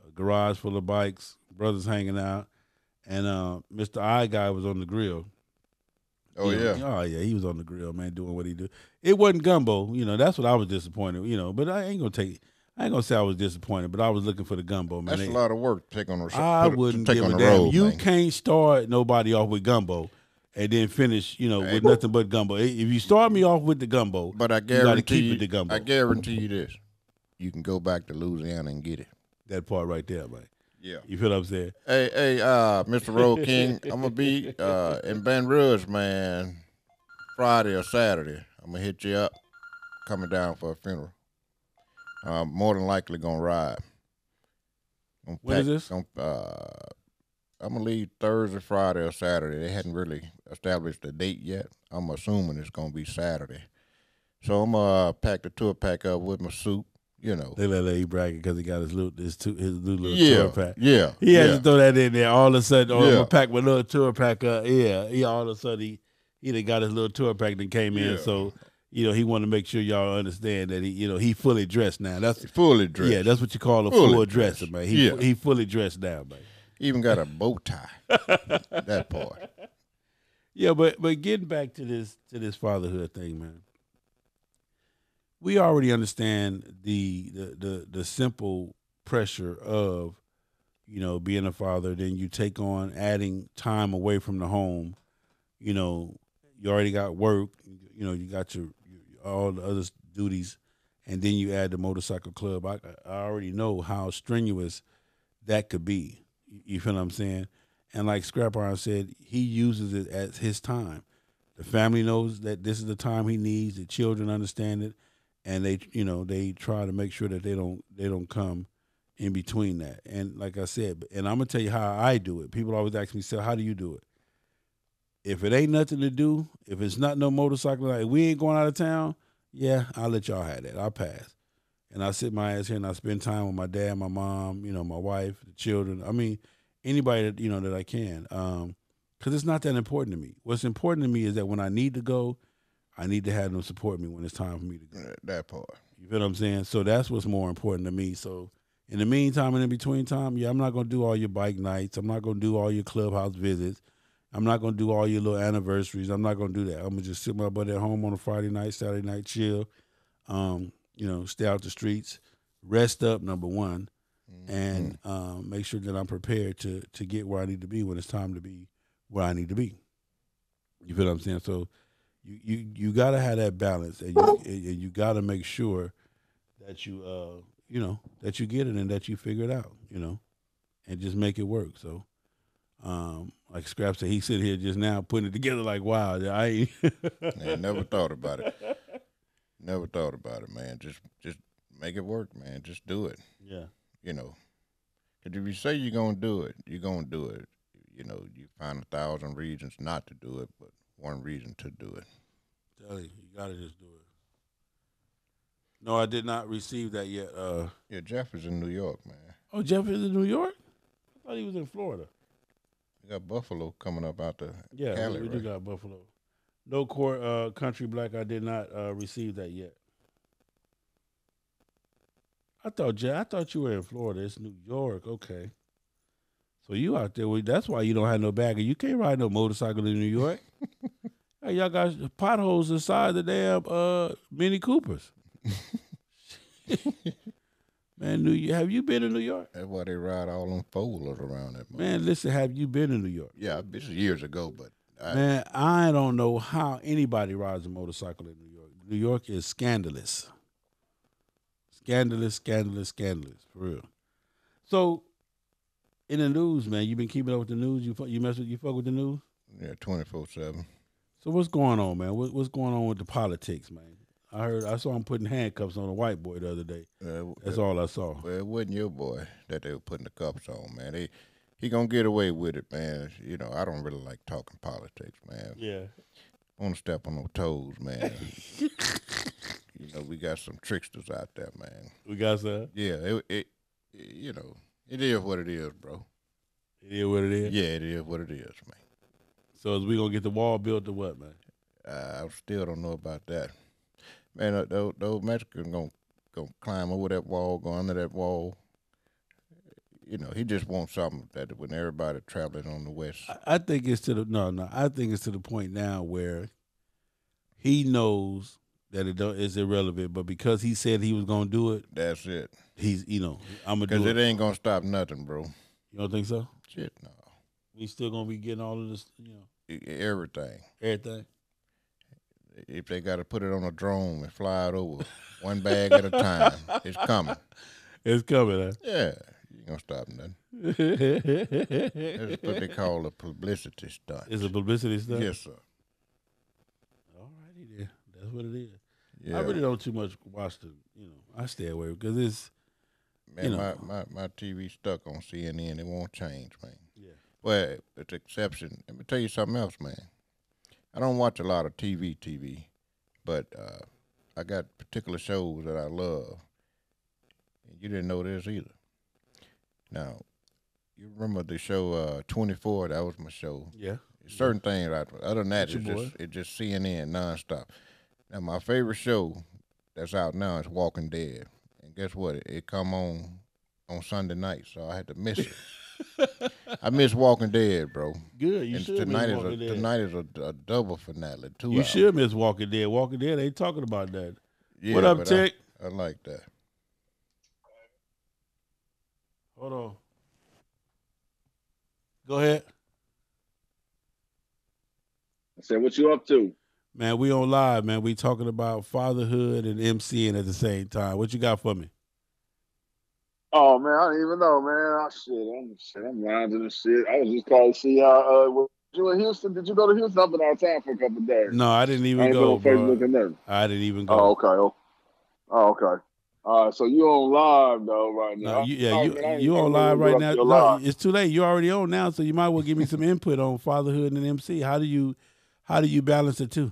A garage full of bikes, brothers hanging out, and Mr. I Guy was on the grill. Oh, yeah. Oh, yeah, he was on the grill, man, doing what he do. It wasn't gumbo, that's what I was disappointed, but I ain't I ain't gonna say I was disappointed, but I was looking for the gumbo, man. That's a lot of work to take on the I wouldn't take give on a the damn. road, You man. can't start nobody off with gumbo and then finish, with nothing but gumbo. If you start me off with the gumbo, but I you guarantee got to keep it the gumbo. I guarantee you this: you can go back to Louisiana and get it. That part right there, man. Yeah. You feel what I'm saying? Hey, Mr. Road King, I'm gonna be in Baton Rouge, man, Friday or Saturday. I'm gonna hit you up, coming down for a funeral. More than likely gonna ride. When is this? I'm gonna leave Thursday, Friday, or Saturday. They hadn't really established a date yet. I'm assuming it's gonna be Saturday. So I'm gonna pack the tour pack up with my suit. They let he bragging because he got his new little tour pack. Yeah, he had to throw that in there. All of a sudden, I'm gonna pack my little tour pack up. Yeah. All of a sudden, he done got his little tour pack that came in. So he wanted to make sure y'all understand that he fully dressed now. That's fully dressed. Yeah, that's what you call a full dresser, man. He fully dressed now, man. Even got a bow tie. That part. Yeah, but getting back to this fatherhood thing, man. We already understand the simple pressure of, being a father. Then you take on adding time away from the home. You already got work. You got your all the other duties, and then you add the motorcycle club. I already know how strenuous that could be. You feel what I'm saying? And like Scrap Iron said, he uses it as his time. The family knows that this is the time he needs. The children understand it, and they try to make sure that they don't come in between that. And like I said, and I'm gonna tell you how I do it. People always ask me, "So how do you do it?" If it ain't nothing to do, if it's not no motorcycle, like we ain't going out of town, yeah, I'll let y'all have that. I'll pass. And I sit my ass here and I spend time with my dad, my mom, my wife, the children. I mean, anybody that, that I can. Because it's not that important to me. What's important to me is that when I need to go, I need to have them support me when it's time for me to go. That part. You feel what I'm saying? So that's what's more important to me. So in the meantime and in between time, I'm not going to do all your bike nights. I'm not going to do all your clubhouse visits. I'm not going to do all your little anniversaries. I'm not going to do that. I'm going to just sit my butt at home on a Friday night, Saturday night, chill, stay out the streets, rest up, number one, and make sure that I'm prepared to get where I need to be when it's time to be where I need to be. You feel what I'm saying? So you got to have that balance, and you got to make sure that you that you get it and that you figure it out, and just make it work. So. Like Scrap said, he sit here just now putting it together like, wow, I never thought about it. Never thought about it, man. Just make it work, man. Just do it. Yeah. Because if you say you're going to do it, you're going to do it. You find 1,000 reasons not to do it, but one reason to do it. Tell you got to just do it. No, I did not receive that yet. Yeah, Jeff is in New York, man. Oh, Jeff is in New York? I thought he was in Florida. We got Buffalo coming up out the Yeah, Cali, we do got Buffalo. No court, Country Black, I did not receive that yet. I thought you were in Florida. It's New York. Okay. So you out there. That's why you don't have no bag. You can't ride no motorcycle in New York. Hey, y'all got potholes inside the damn Mini Coopers. Man, have you been in New York? That's why they ride all them four-wheelers around that. Man, listen, have you been in New York? Yeah, this is years ago, but man, I don't know how anybody rides a motorcycle in New York. New York is scandalous. Scandalous, for real. So, in the news, man, you been keeping up with the news? You fuck with the news? Yeah, 24/7. So what's going on, man? What's going on with the politics, man? I saw him putting handcuffs on a white boy the other day. That's all I saw. Well, it wasn't your boy that they were putting the cuffs on, man. He gonna get away with it, man. I don't really like talking politics, man. Yeah. I want to step on no toes, man. We got some tricksters out there, man. We got some? Yeah, it it is what it is, bro. It is what it is? Yeah, it is what it is, man. So is we gonna get the wall built or what, man? I still don't know about that. Man, those Mexicans gonna climb over that wall, go under that wall. He just wants something that when everybody traveling on the west. I think it's to the I think it's to the point now where he knows that it's irrelevant. But because he said he was gonna do it, that's it. He's I'm gonna do it. Because it ain't gonna stop nothing, bro. You don't think so? Shit, no. We still gonna be getting all of this, Everything. Everything. If they got to put it on a drone and fly it over, one bag at a time, it's coming. It's coming, huh? Yeah, you ain't gonna stop nothing. That's what they call a publicity stunt. It's a publicity stunt? Yes, sir. All righty then. That's what it is. Yeah. I really don't too much watch I stay away because it's, man, my TV stuck on CNN. It won't change, man. Yeah. Well, it's exception. Let me tell you something else, man. I don't watch a lot of TV, but I got particular shows that I love. You didn't know this either. Now, you remember the show 24? That was my show. Yeah. Certain things, other than that, it's just CNN nonstop. Now, my favorite show that's out now is Walking Dead. And guess what? It come on Sunday night, so I had to miss it. I miss Walking Dead, bro. Good. You should miss Walking Dead. Tonight is a double finale. 2 hours. You should miss Walking Dead. Walking Dead ain't talking about that. Yeah, what up, Tech? I like that. Hold on. Go ahead. I said, what you up to? Man, we on live, man. We talking about fatherhood and MCing at the same time. What you got for me? Oh man, I don't even know, man. I'm lounging and shit. I was just calling to see how you in Houston. Did you go to Houston? I've been out of town for a couple of days. No, I didn't even go. On Facebook and nothing. I didn't even go. Oh, okay. All right, so you on live though right now? No, you on live right now. No, it's too late. You already on now, so you might well give me some input on fatherhood and MC. How do you balance the two?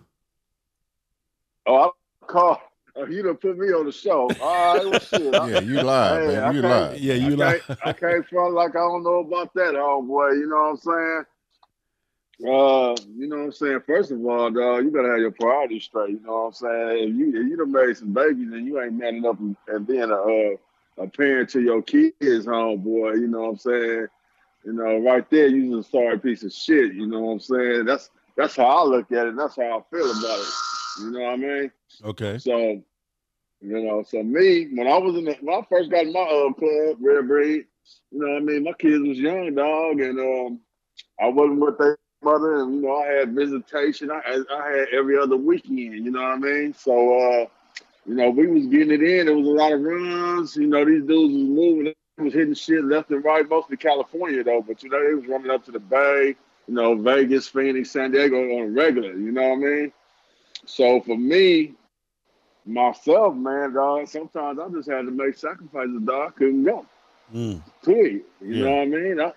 Oh, I call. You done put me on the show. All right, well, shit. Yeah, you live, man. You live. Yeah, you live. I can't front like I don't know about that, boy. You know what I'm saying? You know what I'm saying? First of all, dog, you better have your priorities straight. You know what I'm saying? If you done married some babies and you ain't man enough and being a parent to your kids, homeboy, you know what I'm saying? You know, right there, you just a sorry piece of shit. You know what I'm saying? That's how I look at it. And that's how I feel about it. You know what I mean? Okay. So, so me, when I first got in my club, Red Breed, you know what I mean? My kids was young, dog, and I wasn't with their mother, and, I had visitation. I had every other weekend, you know what I mean? So, we was getting it in. There was a lot of runs. These dudes was moving. They was hitting shit left and right, mostly California, though. But, they was running up to the Bay, Vegas, Phoenix, San Diego on a regular, you know what I mean? So for me, myself, man, dog, sometimes I just had to make sacrifices, dog. I couldn't go. Period. You know what I mean? I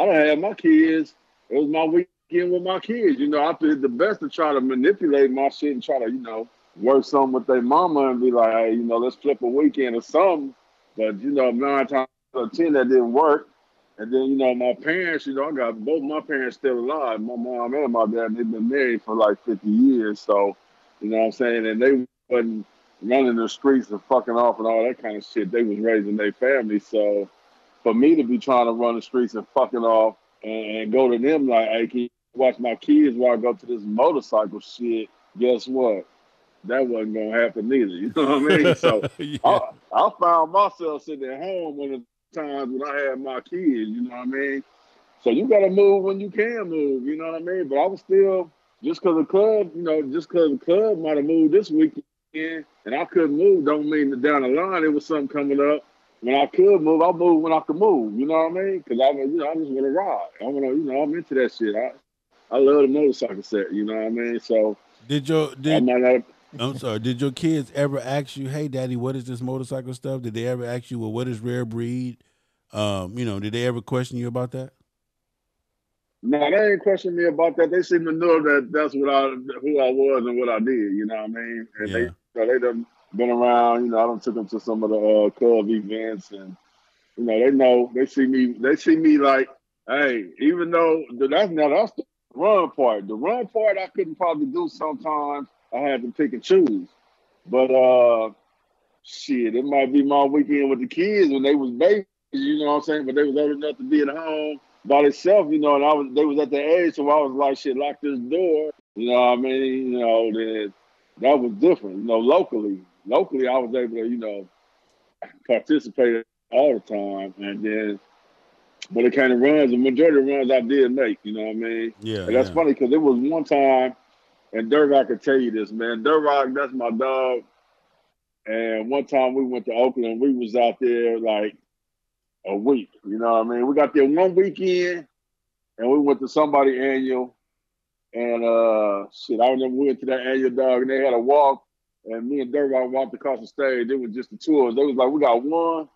done had my kids. It was my weekend with my kids. I did the best to try to manipulate my shit and try to, work something with their mama and be like, hey, let's flip a weekend or something. But, 9 times out of 10, that didn't work. And then, my parents, I got both my parents still alive, my mom and my dad. They've been married for like 50 years. So, you know what I'm saying? And they wasn't running the streets and fucking off and all that kind of shit. They was raising their family. So, for me to be trying to run the streets and fucking off and go to them like, hey, can you watch my kids while I go to this motorcycle shit? Guess what? That wasn't going to happen neither. You know what I mean? So, I found myself sitting at home one of the times when I had my kids, you know what I mean? So you got to move when you can move, you know what I mean? But I was still, just because the club might have moved this weekend and I couldn't move, don't mean that down the line there was something coming up. When I could move, I moved when I could move, you know what I mean? Because I just want to ride. I want to, I'm into that shit. I love the motorcycle set, you know what I mean? So did your kids ever ask you, hey, Daddy, what is this motorcycle stuff? Did they ever ask you, well, what is Rare Breed? Did they ever question you about that? No, they ain't question me about that. They seem to know that that's who I was and what I did, you know what I mean? And they done been around, I done took them to some of the club events and, they see me like, hey, even though that's the run part. The run part I couldn't probably do sometimes. I had to pick and choose. But shit, it might be my weekend with the kids when they was babies, you know what I'm saying? But they was old enough to be at home by themselves, and they was at the age, so I was like, shit, lock this door, you know what I mean? Then that was different. You know, locally, I was able to, participate all the time. And then when it came to runs, the majority of runs I did make, you know what I mean? Yeah. And that's funny because it was one time, and Dirt Rock can tell you this, man. Dirt Rock, that's my dog. And one time we went to Oakland, we was out there like a week, you know what I mean? We got there one weekend, and we went to somebody annual. And I remember we went to that annual, dog, and they had a walk, and me and Dirt Rock walked across the stage. It was just the two of us. They was like, we got 1,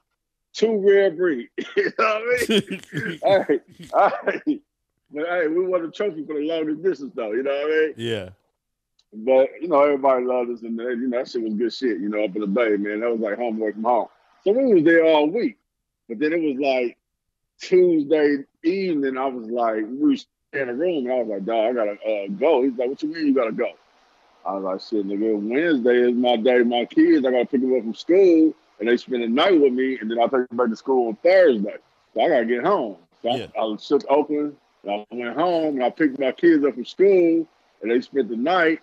2 rare breed. You know what I mean? Hey, we won the trophy for the longest distance, though. You know what I mean? Yeah. But, everybody loved us, and, that shit was good shit, up in the Bay, man. That was like home away from home. So we was there all week. But then it was like Tuesday evening, I was like, we was in a room, and I was like, dog, I got to go. He's like, what you mean you got to go? I was like, shit, nigga, Wednesday is my day. My kids, I got to pick them up from school, and they spend the night with me, and then I take them back to school on Thursday. So I got to get home. So I shook Oakland, and I went home, and I picked my kids up from school, and they spent the night.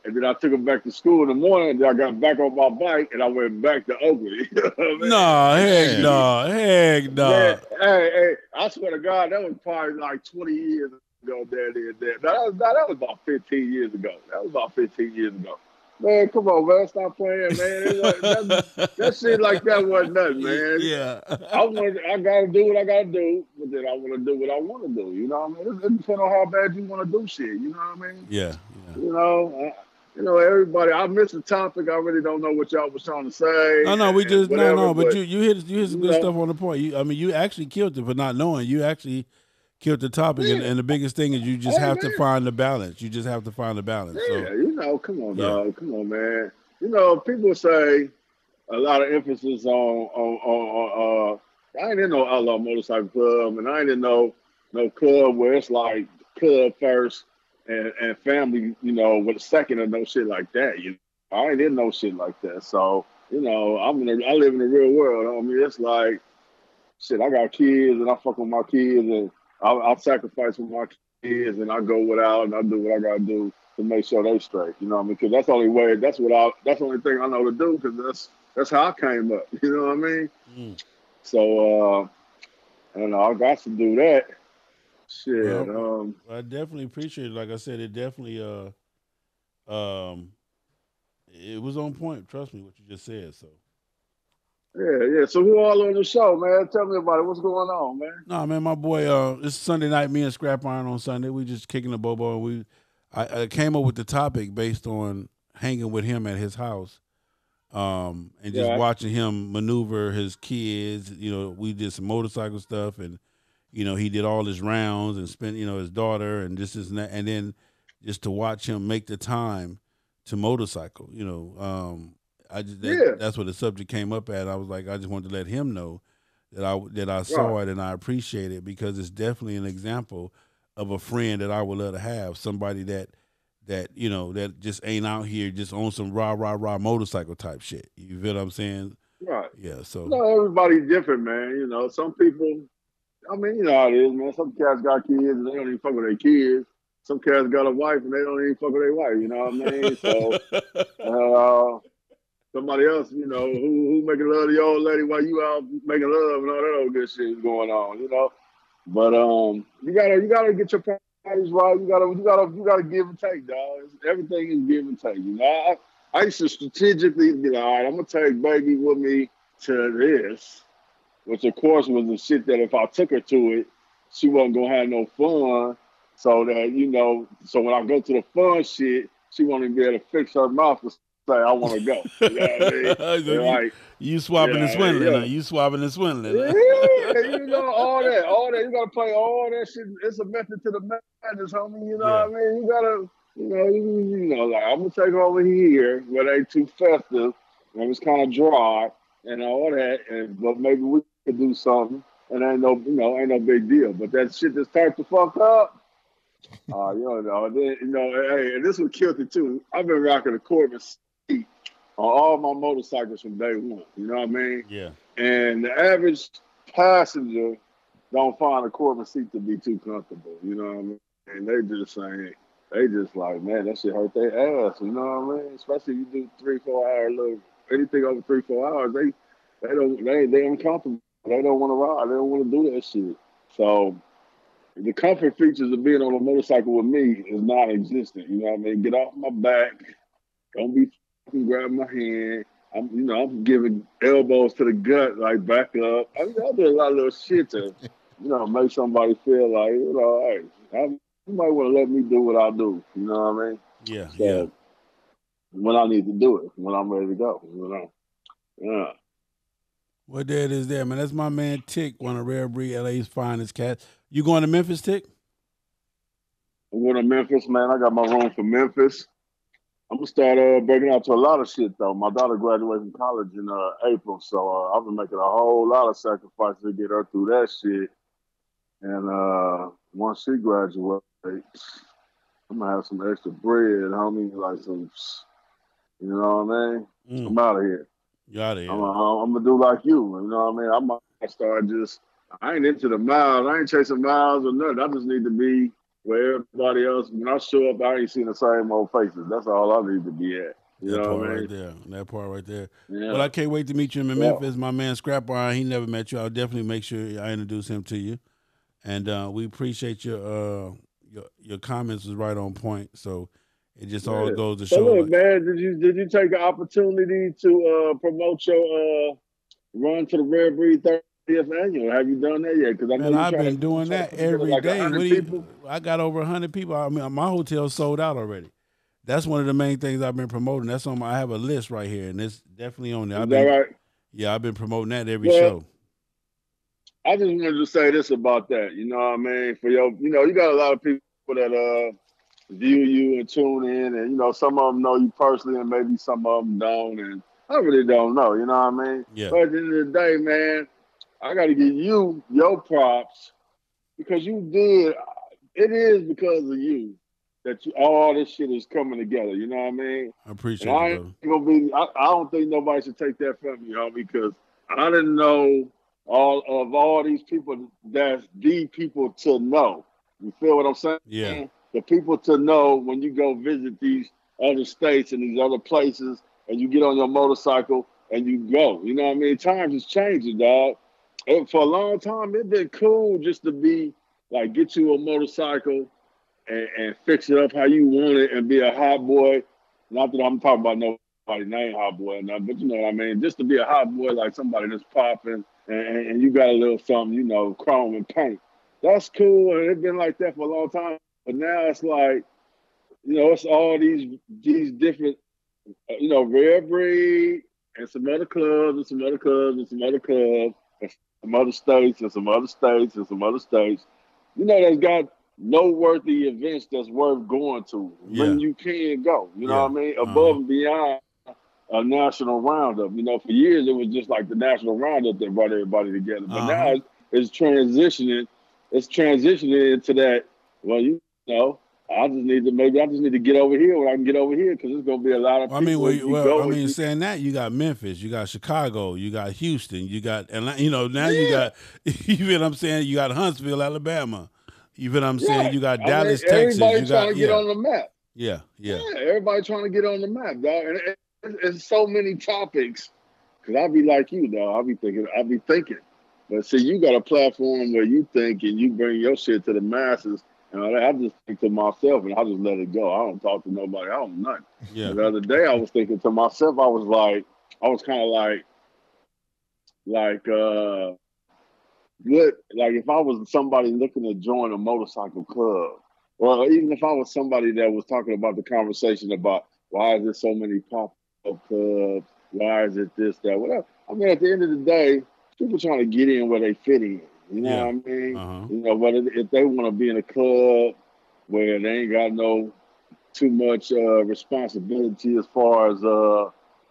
And then I took them back to school in the morning, and then I got back on my bike, and I went back to Oakland. You know what I mean? Heck no. Man, hey, I swear to God, that was probably like 20 years ago. There. That was about 15 years ago. Man, come on, man, stop playing, man. That shit like that wasn't nothing, man. Yeah. I gotta do what I gotta do, but then I want to do what I want to do. You know what I mean? It depends on how bad you want to do shit. You know what I mean? Yeah. Everybody. I missed the topic. I really don't know what y'all was trying to say. But you hit some good stuff on the point. You actually killed it for not knowing. You actually killed the topic, and the biggest thing is you just have to find the balance. You just have to find the balance. Yeah, come on, dog. Come on, man. People say a lot of emphasis on I ain't in no outlaw motorcycle club, and I ain't in no club where it's like club first and family, with a second or no shit like that. I ain't in no shit like that. So, I live in the real world. I mean, it's like, shit, I got kids and I fuck with my kids and I'll sacrifice for my kids and I go without and I do what I gotta do to make sure they straight. You know what I mean? Because that's the only way. That's the only thing I know to do. Because that's how I came up. You know what I mean? Mm. So I got to do that. Shit. Well, I definitely appreciate it. Like I said, it definitely it was on point. Trust me, what you just said. So. Yeah. So who all on the show, man? Tell me about it. What's going on, man? Nah, man, my boy. It's Sunday night. Me and Scrap Iron on Sunday. We just kicking the bobo. And I came up with the topic based on hanging with him at his house, and just watching him maneuver his kids. We did some motorcycle stuff, and he did all his rounds and spent his daughter and this and that, and then just to watch him make the time to motorcycle. That's what the subject came up at. I was like, I just wanted to let him know that I saw it and I appreciate it, because it's definitely an example of a friend that I would love to have, somebody that just ain't out here just on some rah motorcycle type shit. You feel what I'm saying? Right. Yeah. So everybody's different, man. Some people. I mean, how it is, man. Some cats got kids and they don't even fuck with their kids. Some cats got a wife and they don't even fuck with their wife. You know what I mean? So. Somebody else, who making love to your old lady while you out making love and all that old good shit is going on, But you gotta get your parties right. You gotta give and take, dog. Everything is give and take. I used to strategically be like, all right, I'm gonna take baby with me to this, which of course was the shit that if I took her to it, she wasn't gonna have no fun. So that so when I go to the fun shit, she won't even be able to fix her mouth to say I want to go. You know what I mean? You swapping and swindling. Yeah. You swapping and swindling. Yeah, all that. You gotta play all that shit. It's a method to the madness, homie. You know what I mean? You gotta, like I'm gonna take her over here where they too festive and it's kind of dry and all that, but maybe we could do something. And ain't no big deal. But that shit just starts to fuck up. Hey, and this was killed it too. I've been rocking a Corbin seat on all my motorcycles from day one. You know what I mean? Yeah. And the average passenger don't find a Corbin seat to be too comfortable. You know what I mean? And they just saying, they just like, man, that shit hurt their ass. You know what I mean? Especially if you do 3-4 hour little anything over 3-4 hours, they uncomfortable. They don't want to ride. They don't want to do that shit. So the comfort features of being on a motorcycle with me is non-existent. You know what I mean? Get off my back. Don't be fucking grabbing my hand. I'm giving elbows to the gut, like back up. I mean, I do a lot of little shit to, make somebody feel like, hey, you might want to let me do what I do. You know what I mean? Yeah, so, yeah. When I need to do it, when I'm ready to go, Yeah. What there it is there, man. That's my man Tick, one of Rare Breed LA's finest cats. You going to Memphis, Tick? I'm going to Memphis, man. I got my room for Memphis. I'm gonna start breaking out to a lot of shit though. My daughter graduated from college in April, so I've been making a whole lot of sacrifices to get her through that shit. And once she graduates, I'm gonna have some extra bread, homie. Like some, you know what I mean? I'm out of here. You out of here. I'm gonna do like you. You know what I mean? I might start just. I ain't into the miles. I ain't chasing miles or nothing. I just need to be where everybody else. When I show up, I ain't seeing the same old faces. That's all I need to be at. You that know part what I mean? right there. That part right there. Yeah. Well, I can't wait to meet you in Memphis. My man Scrap Iron, he never met you. I'll definitely make sure I introduce him to you. And we appreciate your comments was right on point. So it just all goes to show. So look, man, did you take the opportunity to promote your run to the Rare Breed 30th annual? Have you done that yet? Because I know I've been doing that every day. I got over 100 people. I mean, my hotel sold out already. That's one of the main things I've been promoting. That's on I have a list right here, and it's definitely on there. Is that right? Yeah, I've been promoting that every show. I just wanted to say this about that. You know what I mean? For you got a lot of people that view you and tune in, and some of them know you personally, and maybe some of them don't, and I really don't know. You know what I mean? Yeah. But at the end of the day, man, I got to give you your props because you did. It is because of you that all this shit is coming together. You know what I mean? I appreciate it, brother. I don't think nobody should take that from you, homie, because I didn't know all these people that's the people to know. You feel what I'm saying? Yeah. The people to know when you go visit these other states and these other places and you get on your motorcycle and you go. You know what I mean? Times is changing, dog. And for a long time, it's been cool just to be like, get you a motorcycle and fix it up how you want it and be a hot boy. Not that I'm talking about nobody named hot boy or nothing, but you know what I mean? Just to be a hot boy, like somebody that's popping and you got a little something, chrome and paint. That's cool, and it's been like that for a long time. But now it's like, it's all these different, Rare Breed and some other clubs and some other clubs and some other clubs and some other states and some other states and some other states. That's got noteworthy events that's worth going to when you can go. You know what I mean? Above and beyond a national roundup. For years it was just like the national roundup that brought everybody together. But now it's transitioning. It's transitioning into that. Well, I just need to get over here when I can get over here because there's gonna be a lot of people. Saying that, you got Memphis, you got Chicago, you got Houston, you got Atlanta. You got, you feel what I'm saying? You got Huntsville, Alabama. You feel what I'm saying? You got Dallas, Texas. Everybody trying to get on the map. Yeah. Everybody trying to get on the map, dog. And it's so many topics. Cause I be like you, dog. I be thinking. But see, you got a platform where you think and you bring your shit to the masses. And I just think to myself and I just let it go. I don't talk to nobody. I don't nothing. Yeah. The other day I was thinking to myself, I was kind of like, if I was somebody looking to join a motorcycle club, or even if I was somebody that was talking about the conversation about why is there so many pop-up clubs, why is it this, that, whatever. I mean, at the end of the day, people trying to get in where they fit in. You know what I mean? Whether if they want to be in a club where they ain't got too much responsibility as far as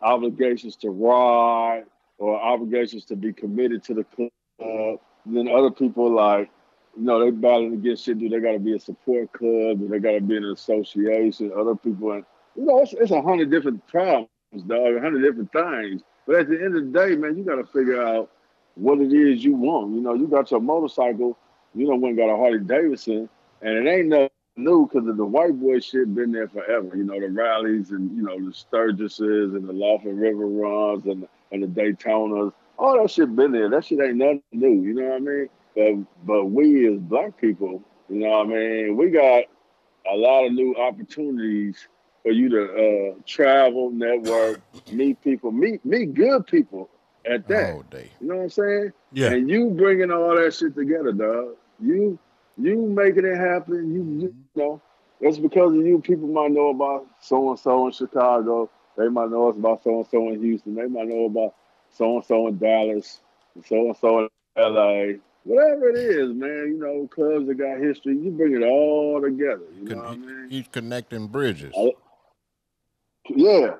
obligations to ride or obligations to be committed to the club. Then other people they battling against shit. Do they got to be a support club? Do they got to be in an association? Other people, and it's 100 different problems, dog. 100 different things. But at the end of the day, man, you got to figure out what it is you want. You got your motorcycle. Went and got a Harley Davidson, and it ain't new because of the white boy shit been there forever. You know, the rallies and, you know, the Sturgises and the Laughlin River runs and the Daytonas. All that shit been there. That shit ain't nothing new. You know what I mean? But we as black people, you know what I mean, we got a lot of new opportunities for you to travel, network, meet people, meet good people at that. All day. You know what I'm saying? Yeah. And you bringing all that shit together, dog. You making it happen. You know, it's because of you. People might know about so and so in Chicago. They might know us about so and so in Houston. They might know about so and so in Dallas, so and so in LA. Whatever it is, man. You know, clubs that got history. You bring it all together. You know what I mean? He's connecting bridges. Yeah,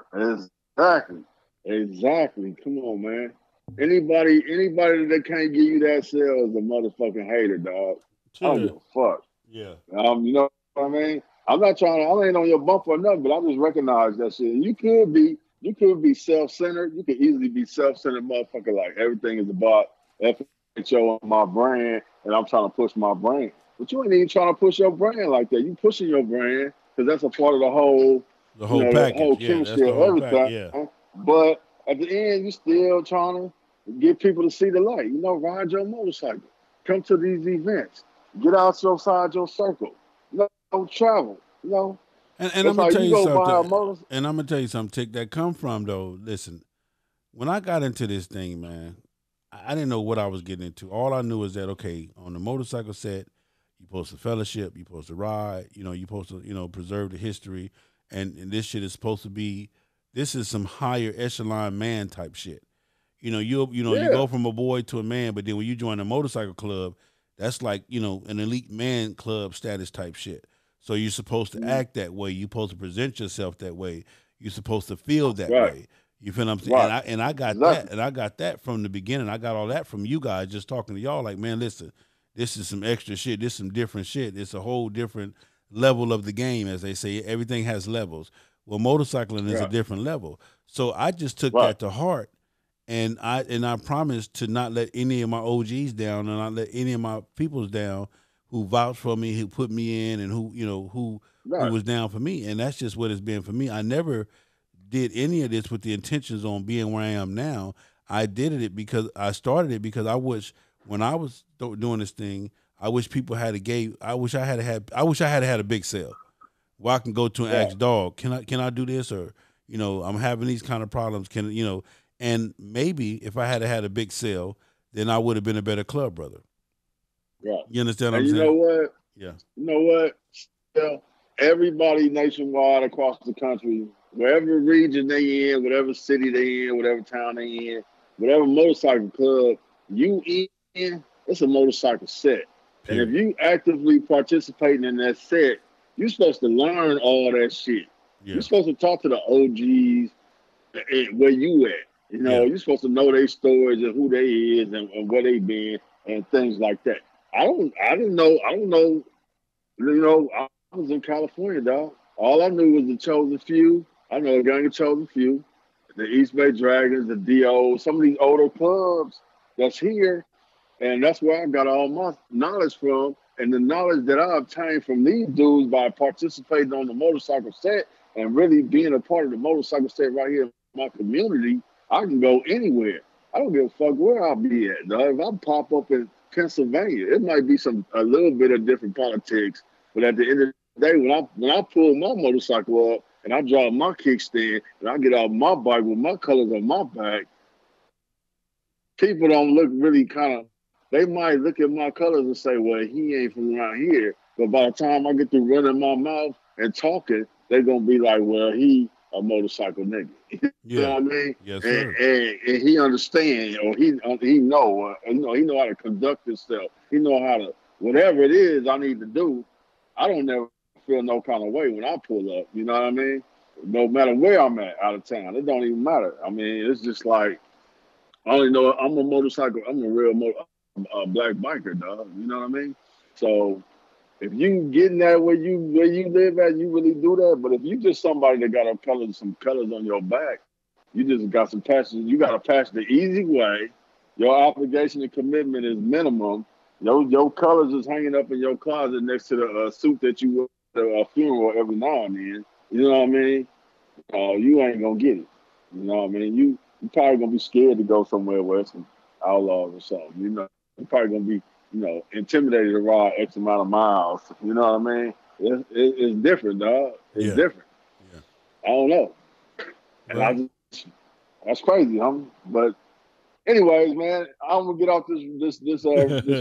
exactly. Come on, man. Anybody that can't give you that sale is a motherfucking hater, dog. I don't give a fuck. Yeah. You know what I mean? I ain't on your bump or nothing, but I just recognize that shit. You could be self-centered. You could easily be self-centered motherfucker, like everything is about FHO and my brand, and I'm trying to push my brand. But you ain't even trying to push your brand like that. You pushing your brand because that's a part of the whole package. The whole chemistry of everything. Yeah. But at the end, you still trying to get people to see the light. You know, ride your motorcycle. Come to these events. Get outside your circle. You know, travel. You know. And I'm gonna tell you something. And I'm gonna tell you something, Tick, that come from though. Listen, when I got into this thing, man, I didn't know what I was getting into. All I knew is that on the motorcycle set, you're supposed to fellowship, you're supposed to ride, you're supposed to, preserve the history, and this shit is supposed to be. This is some higher echelon man type shit. You go from a boy to a man, but then when you join a motorcycle club, that's like, an elite man club status type shit. So you're supposed to act that way. You're supposed to present yourself that way. You're supposed to feel that way. You feel what I'm saying? Right. And I got that. And I got that from the beginning. I got all that from you guys just talking to y'all like, man, listen, this is some extra shit. This is some different shit. It's a whole different level of the game, as they say. Everything has levels. Well, motorcycling is a different level. So I just took that to heart. And I promised to not let any of my OGs down and not let any of my peoples down who vouched for me, who put me in, and who was down for me. And that's just what it's been for me. I never did any of this with the intentions on being where I am now. I did it because I started it because I wish when I was doing this thing, I wish people had I wish I had had a big sale where I can go to and ask, dog, can I do this? Or, I'm having these kind of problems. And maybe if I had had a big sale, then I would have been a better club brother. Right. You understand what I'm saying? You know what? Yeah. You know what? Still, everybody nationwide across the country, wherever region they in, whatever city they in, whatever town they in, whatever motorcycle club you in, it's a motorcycle set. And if you actively participating in that set, you're supposed to learn all that shit. Yeah. You're supposed to talk to the OGs where you at. You're supposed to know their stories and who they is and where they been and things like that. I don't know. I was in California, dog. All I knew was the Chosen Few. I know a gang of Chosen Few, the East Bay Dragons, the DO, some of these older clubs that's here. And that's where I got all my knowledge from. And the knowledge that I obtained from these dudes by participating on the motorcycle set and really being a part of the motorcycle set right here in my community, I can go anywhere. I don't give a fuck where I'll be at, dog. If I pop up in Pennsylvania, it might be a little bit of different politics, but at the end of the day, when I pull my motorcycle up and I drop my kickstand and I get off my bike with my colors on my back, people don't look really they might look at my colors and say, well, he ain't from around here. But by the time I get through running my mouth and talking, they're going to be like, well, he a motorcycle nigga. You know what I mean? Yes, sir. And he understand, or he know how to conduct himself. He know how to, whatever it is I need to do, I don't never feel no kind of way when I pull up. You know what I mean? No matter where I'm at out of town, it don't even matter. I mean, it's just like, I only know I'm a motorcycle. I'm a real black biker, dog. You know what I mean? So if you getting that where you live at, you really do that. But if you just somebody that got some colors on your back, you just got some passion. You got to pass the easy way. Your obligation and commitment is minimum. Your colors is hanging up in your closet next to the suit that you a funeral every now and then. You know what I mean? You ain't gonna get it. You know what I mean? You probably gonna be scared to go somewhere where it's some outlaws or something. You know, you probably gonna be, intimidated to ride X amount of miles. You know what I mean? It's different, dog. It's different. Yeah. I don't know. And that's crazy, homie. But anyways, man, I'm gonna get off this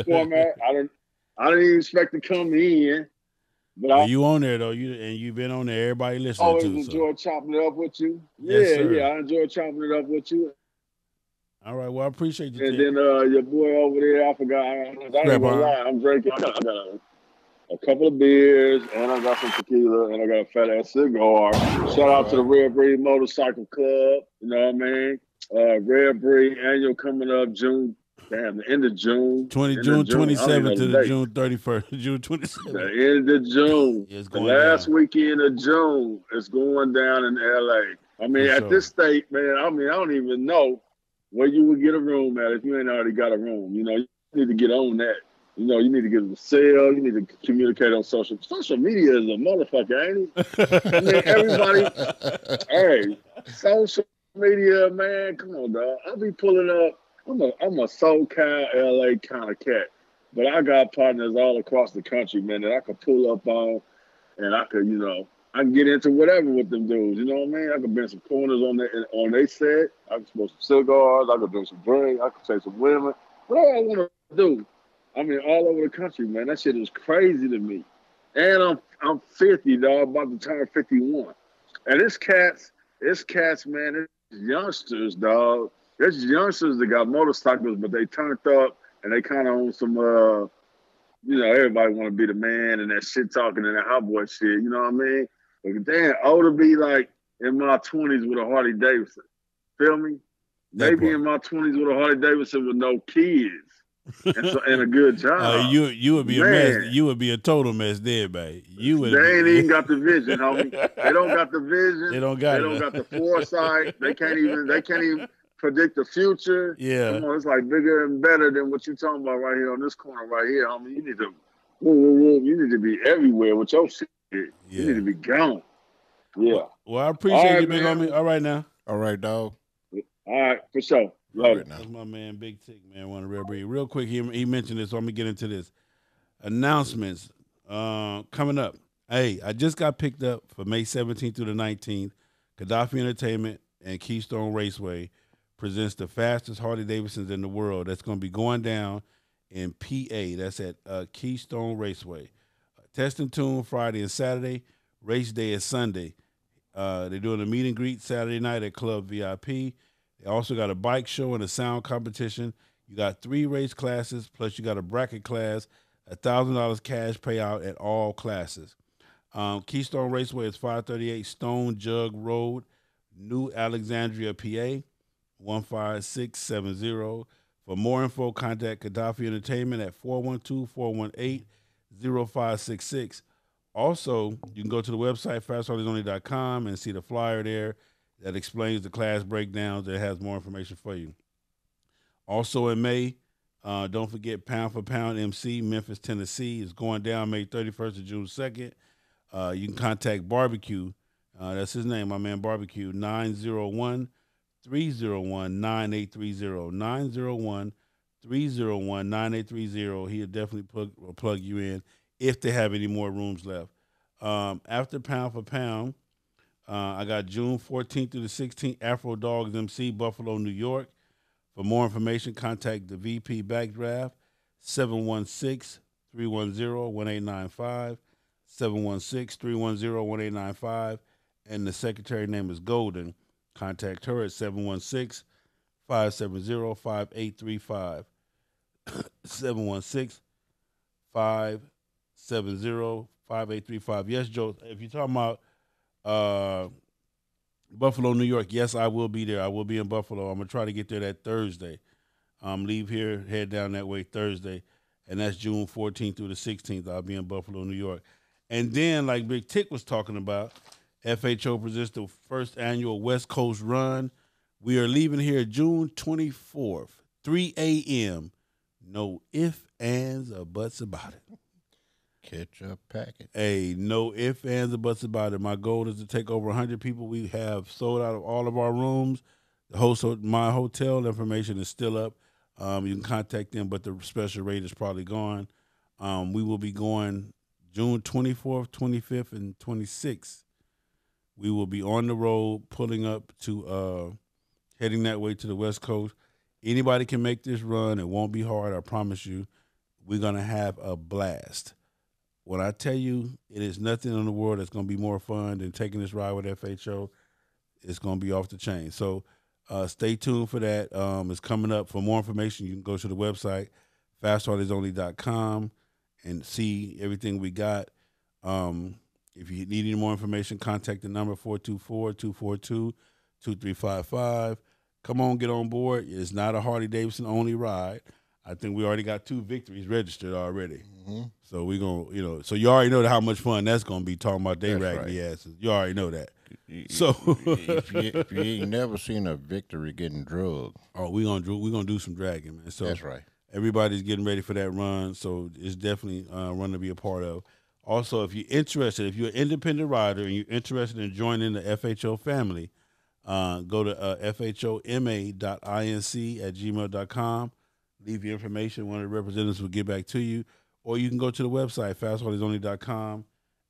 format. I didn't even expect to come in. But you on there though, you've been on there. Everybody listening always to. Enjoy chopping it up with you. Yes, sir. Yeah, I enjoy chopping it up with you. All right, well, I appreciate you. And then your boy over there, I forgot. I ain't gonna lie, I'm drinking. I got a couple of beers, and I got some tequila, and I got a fat ass cigar. Shout out to the Red Breed Motorcycle Club. You know what I mean? Red Breed annual coming up the end of June. June 27th to the June 31st. June 27th. The end of June. It's the going last down. Weekend of June. It's going down in LA. I mean, at this state, man, I don't even know where you would get a room at if you ain't already got a room. You need to get on that. You need to get a sale. You need to communicate on social media is a motherfucker, ain't it? I mean, everybody, hey, social media, man, come on, dog. I'll be pulling up. I'm a SoCal, LA kind of cat, but I got partners all across the country, man, that I could pull up on, and I could, I can get into whatever with them dudes. You know what I mean? I could bend some corners on their set. I could smoke some cigars. I could drink some drinks. I could chase some women. Whatever I want to do. I mean, all over the country, man. That shit is crazy to me. And I'm 50, dog, about to turn 51. And it's cats, man. It's youngsters, dog. There's youngsters that got motorcycles, but they turned up and they kind of on some, everybody want to be the man and that shit talking and that hot boy shit. You know what I mean? But damn, I ought to be like in my 20s with a Harley Davidson. Feel me? Maybe in my 20s with a Harley Davidson with no kids and a good job. You would be a mess. You would be a total mess there, man. They ain't even got the vision, homie. They don't got the vision. They don't got the foresight. They can't even predict the future. Yeah. Come on, it's like bigger and better than what you talking about right here on this corner right here, homie. You need to be everywhere with your shit. Yeah. You need to be gone. Yeah. Well, I appreciate you, big homie. All right now. All right, dog. All right, for sure. Love it. That's my man, Big Tick, man. One of the Red Breed. Real quick, he mentioned this, so I'm gonna get into this. Announcements coming up. Hey, I just got picked up for May 17th through the 19th. Gaddafi Entertainment and Keystone Raceway presents the fastest Harley Davidsons in the world. That's going to be going down in PA. That's at Keystone Raceway. Test and tune Friday and Saturday. Race day is Sunday. They're doing a meet and greet Saturday night at Club VIP. They also got a bike show and a sound competition. You got 3 race classes, plus you got a bracket class, $1,000 cash payout at all classes. Keystone Raceway is 538 Stone Jug Road, New Alexandria, PA, 15670. For more info, contact Gaddafi Entertainment at 412-418-0566. Also, you can go to the website, fastharleysonly.com, and see the flyer there that explains the class breakdowns, that has more information for you. Also in May, don't forget Pound for Pound MC, Memphis, Tennessee, is going down May 31st to June 2nd. You can contact Barbecue. That's his name, my man Barbecue, 901-301-9830. 901-301-9830. He'll definitely plug you in if they have any more rooms left. After Pound for Pound, I got June 14th through the 16th, Afro Dogs MC, Buffalo, New York. For more information, contact the VP Backdraft, 716-310-1895, 716-310-1895, and the secretary name is Golden. Contact her at 716-570-5835, 716-570-5835. Yes, Joe, if you're talking about Buffalo, New York, yes, I will be there. I will be in Buffalo. I'm going to try to get there that Thursday. Leave here, head down that way Thursday, and that's June 14th through the 16th. I'll be in Buffalo, New York. And then, like Big Tick was talking about, FHO presents the first annual West Coast Run. We are leaving here June 24th, 3 a.m. No ifs, ands, or buts about it. Ketchup packet. Hey, no ifs, ands, or buts about it. My goal is to take over 100 people. We have sold out of all of our rooms. The host of my hotel information is still up. You can contact them, but the special rate is probably gone. We will be going June 24th, 25th, and 26th. We will be on the road, pulling up to heading that way to the West Coast. Anybody can make this run. It won't be hard, I promise you. We're going to have a blast. When I tell you it is nothing in the world that's going to be more fun than taking this ride with FHO, it's going to be off the chain. So stay tuned for that. It's coming up. For more information, you can go to the website, FastHeartIsOnly.com, and see everything we got. If you need any more information, contact the number 424-242-2355. Come on, get on board. It's not a Harley-Davidson only ride. I think we already got 2 victories registered already. Mm-hmm. So we're going to, so you already know how much fun that's going to be talking about they raggedy the asses. You already know that. So if you ain't never seen a victory getting drugged. Oh, we're gonna do some dragging, man. So that's right. Everybody's getting ready for that run. So it's definitely a run to be a part of. Also, if you're interested, if you're an independent rider and you're interested in joining the FHO family, go to fhoma.inc@gmail.com. Leave your information. One of the representatives will get back to you. Or you can go to the website, fastheartisonly.com,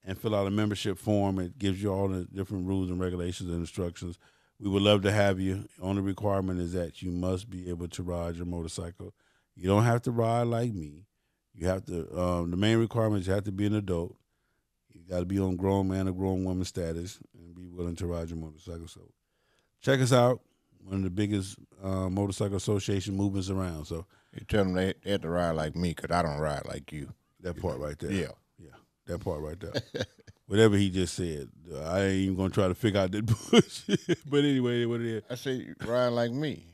and fill out a membership form. It gives you all the different rules and regulations and instructions. We would love to have you. Only requirement is that you must be able to ride your motorcycle. You don't have to ride like me. You have to. The main requirement is you have to be an adult. You got to be on grown man or grown woman status and be willing to ride your motorcycle. So check us out. One of the biggest motorcycle association movements around. So you tell them they have to ride like me because I don't ride like you. That part right there. Yeah. That part right there. Whatever he just said, I ain't even gonna try to figure out that bullshit. But anyway, what it is. I say ride like me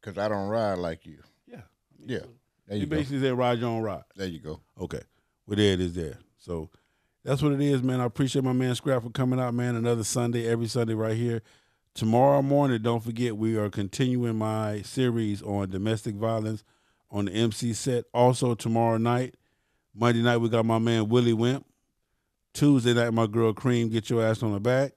because I don't ride like you. Yeah. Yeah. There you basically said ride your own ride. There you go. Okay. Well, there it is there. So that's what it is, man. I appreciate my man Scrap for coming out, man. Another Sunday, every Sunday right here. Tomorrow morning, don't forget, we are continuing my series on domestic violence on the MC set. Also, tomorrow night, Monday night, we got my man Willie Wimp. Tuesday night, my girl Cream, Get Your Ass on the Back.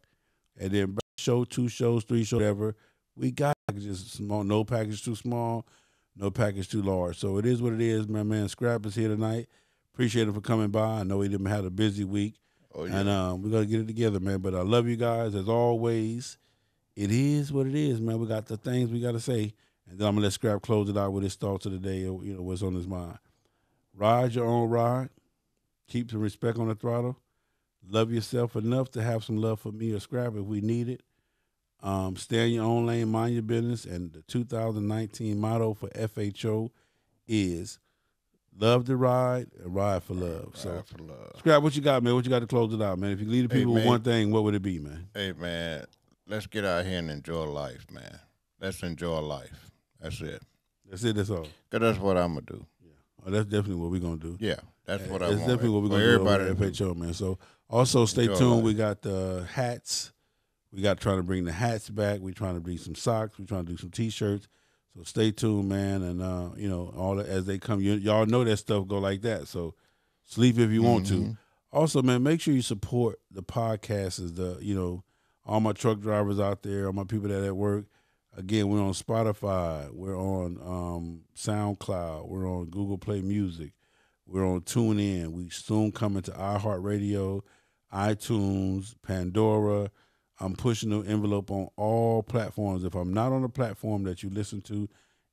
And then show, 2 shows, 3 shows, whatever. We got packages small, no package too small, no package too large. So it is what it is. My man Scrap is here tonight. Appreciate him for coming by. I know he didn't have a busy week. Oh, yeah. And we're going to get it together, man. But I love you guys as always. It is what it is, man. We got the things we got to say. And then I'm going to let Scrap close it out with his thoughts of the day, or, what's on his mind. Ride your own ride. Keep some respect on the throttle. Love yourself enough to have some love for me or Scrap if we need it. Stay in your own lane, mind your business. And the 2019 motto for FHO is love to ride and ride for love. Ride for love. Scrap, what you got, man? What you got to close it out, man? If you lead the people with one thing, what would it be, man? Hey, man, let's get out here and enjoy life, man. Let's enjoy life. That's it. That's it, that's all. Because that's what I'm going to do. Oh, that's definitely what we're going to do. Yeah, that's what I want. That's definitely what we're going to do at FHO, man. So also stay tuned. We got the hats. We got trying to bring the hats back. We're trying to bring some socks. We're trying to do some T-shirts. So stay tuned, man. And, all as they come, y'all know that stuff go like that. So sleep if you want to. Also, man, make sure you support the podcasters, all my truck drivers out there, all my people that at work. Again, we're on Spotify, we're on SoundCloud, we're on Google Play Music, we're on TuneIn. We soon coming to iHeartRadio, iTunes, Pandora. I'm pushing the envelope on all platforms. If I'm not on the platform that you listen to,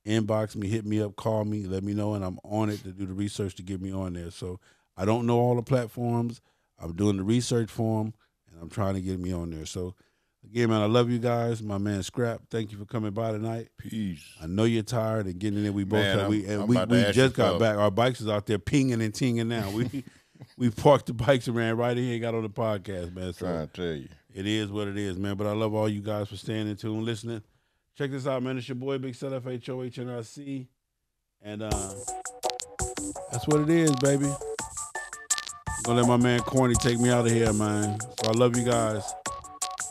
inbox me, hit me up, call me, let me know, and I'm on it to do the research to get me on there. So I don't know all the platforms. I'm doing the research for them, and I'm trying to get me on there. So again, man, I love you guys. My man Scrap, thank you for coming by tonight. Peace. I know you're tired and getting in there. We both man, we just got back. Our bikes is out there pinging and tinging now. We parked the bikes and ran right in here and got on the podcast, man. So trying to tell you. It is what it is, man. But I love all you guys for staying in tune, listening. Check this out, man. It's your boy, Big Cell, FHO, HNIC. And that's what it is, baby. I'm going to let my man Corny take me out of here, man. So I love you guys.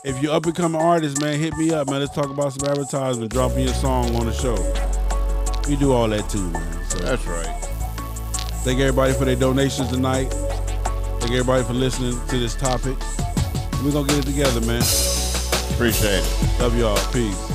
If you're up and coming artist, man, hit me up, man. Let's talk about some advertisement. Drop me a song on the show. We do all that too, man. So that's right. Thank everybody for their donations tonight. Thank everybody for listening to this topic. We're going to get it together, man. Appreciate it. Love y'all. Peace.